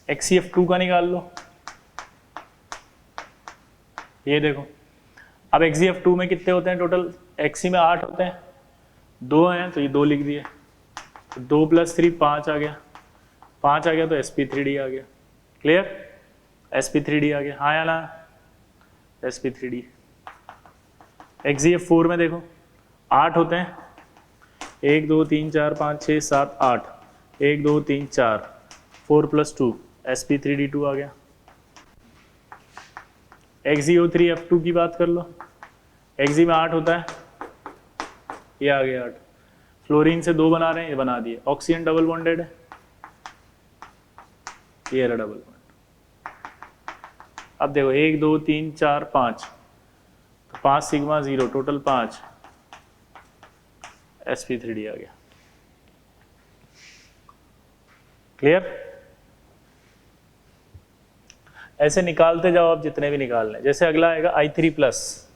HCF2 का निकाल लो, ये देखो। अब HCF2 में कितने होते हैं टोटल, Xc में 8 होते हैं, 2 हैं तो ये 2 लिख दिए, तो 2 + 3 5 आ गया, 5 आ गया तो sp3d आ गया, क्लियर, sp3d आ गया, हाँ या ना, sp3d। HCF4 में देखो 8 होते हैं, 1 2 3 4 5 6 7 8, 1 2 3 4, 4 + 2 sp3d2 आ गया। XeO3F2 की बात कर लो, Xe में 8 होता है, ये आ गया 8, फ्लोरीन से 2 बना रहे हैं, ये बना दिए, ऑक्सीजन डबल बॉन्डेड है, ये रहा डबल बॉन्ड। अब देखो 1 2 3 4 5, तो 5 सिग्मा 0, टोटल 5, sp3d आ गया, क्लियर। ऐसे निकालते जाओ आप जितने भी निकाल लें। जैसे अगला आएगा I3+,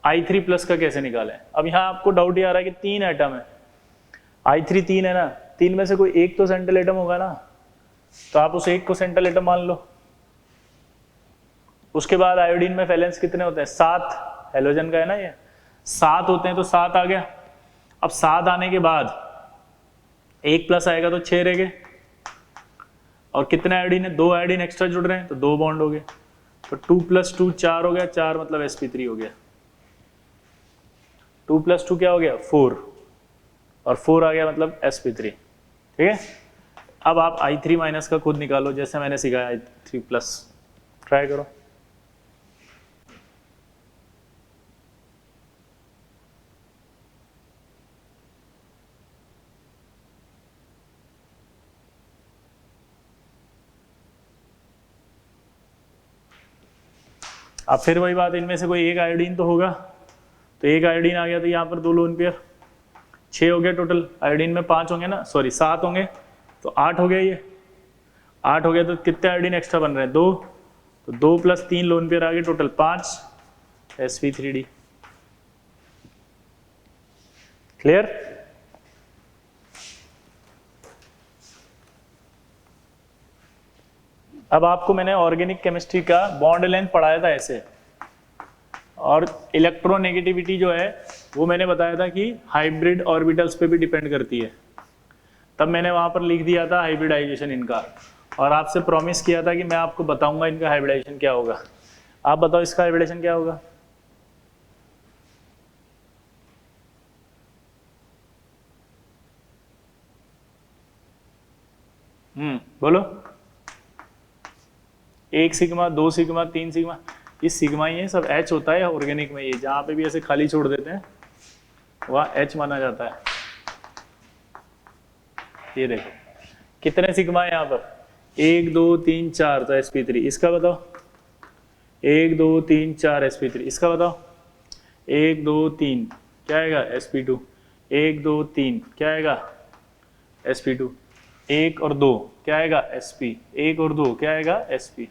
I3+ का कैसे निकालें। अब यहाँ आपको डाउट ये आ रहा है कि 3 एटम है, I3 3 है ना, 3 में से कोई एक तो सेंट्रल एटम होगा ना, तो आप उस एक को सेंट्रल एटम मान लो। उसके बाद आयोडीन में वैलेंस कितने होते हैं, 7, हेलोजन का है ना ये, 7 होते हैं, तो 7 आ गया। अब 7 आने के बाद 1+ आएगा तो 6 रह गए, और कितने आयोडीन है, 2 आयोडीन एक्स्ट्रा जुड़ रहे हैं, तो 2 बॉन्ड हो गए, तो 2 + 2 4 हो गया, 4 मतलब sp3 हो गया, 2 + 2 क्या हो गया 4, और 4 आ गया मतलब sp3, ठीक है। अब आप I3- का खुद निकालो, जैसे मैंने सिखाया I3+, ट्राई करो। अब फिर वही बात, इनमें से कोई एक आयोडीन तो होगा, तो एक आयोडीन आ गया, तो यहाँ पर 2 लोन पेयर, 6 हो गया टोटल, आयोडीन में 5 होंगे ना, सॉरी 7 होंगे, तो 8 हो गया, ये 8 हो गया, तो कितने आयोडीन एक्स्ट्रा बन रहे हैं, 2, तो 2 + 3 लोन पेयर आ गए, टोटल 5 sp3d, क्लियर। अब आपको मैंने ऑर्गेनिक केमिस्ट्री का बॉन्ड लेंथ पढ़ाया था ऐसे, और इलेक्ट्रोनेगेटिविटी जो है वो मैंने बताया था कि हाइब्रिड ऑर्बिटल्स पे भी डिपेंड करती है, तब मैंने वहां पर लिख दिया था हाइब्रिडाइजेशन इनका, और आपसे प्रॉमिस किया था कि मैं आपको बताऊंगा इनका हाइब्रिडाइजेशन क्या होगा। आप बताओ इसका हाइब्रिडेशन क्या होगा। बोलो। 1 सिग्मा, 2 सिग्मा, 3 सिग्मा, ये सिग्मा ही है, सब H होता है ऑर्गेनिक में, ये जहाँ पे भी ऐसे खाली छोड़ देते हैं वहाँ H माना जाता है। ये देखो कितने सिग्मा है यहाँ पर, 1 2 3 4, तो sp3, इसका बताओ 1 2 3 4 sp3, इसका बताओ 1 2 3, क्या आएगा sp2, 1 2 3 क्या आएगा sp2, 1 और 2 क्या आएगा sp, 1 और 2 क्या आएगा sp।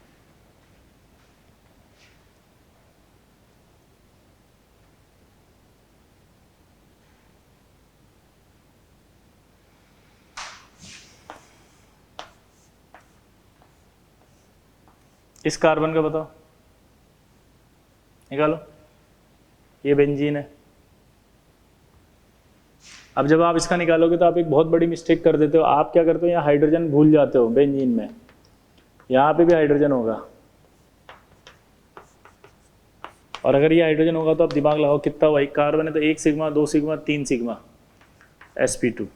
इस कार्बन का बताओ, निकालो, ये बेंजीन है। अब जब आप इसका निकालोगे तो आप एक बहुत बड़ी मिस्टेक कर देते हो, आप क्या करते हो यहाँ हाइड्रोजन भूल जाते हो बेंजीन में, यहाँ पे भी हाइड्रोजन होगा, और अगर ये हाइड्रोजन होगा तो आप दिमाग लगाओ कितना हुआ, एक कार्बन है तो 1 सिग्मा 2 सिग्मा 3 सिग्मा sp2,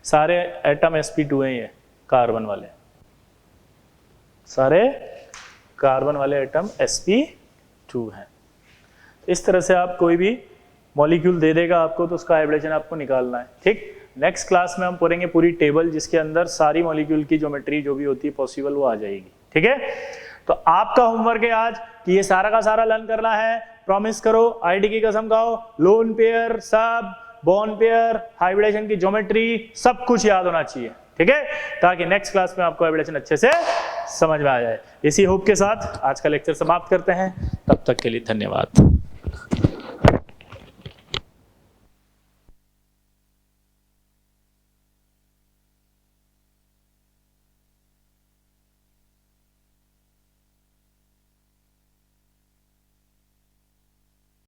सारे एटम sp2 हैं, ये कार्बन वाले, सारे कार्बन वाले एटम sp2 हैं। इस तरह से आप कोई भी मॉलिक्यूल दे देगा आपको तो उसका हाइब्रिडेशन आपको निकालना है, ठीक। नेक्स्ट क्लास में हम पढ़ेंगे पूरी टेबल जिसके अंदर सारी मॉलिक्यूल की ज्योमेट्री जो भी होती है पॉसिबल वो आ जाएगी, ठीक है। तो आपका होमवर्क है आज कि ये सारा का सारा लर्न करना है, प्रॉमिस करो, आईडी की कसम खाओ, लोन पेयर, सब बॉन्ड पेयर, हाइब्रिडेशन की ज्योमेट्री सब कुछ याद होना चाहिए, ठीक है, ताकि नेक्स्ट क्लास में आपको हाइब्रिडेशन अच्छे से समझ में आ जाए। इसी होप के साथ आज का लेक्चर समाप्त करते हैं, तब तक के लिए धन्यवाद।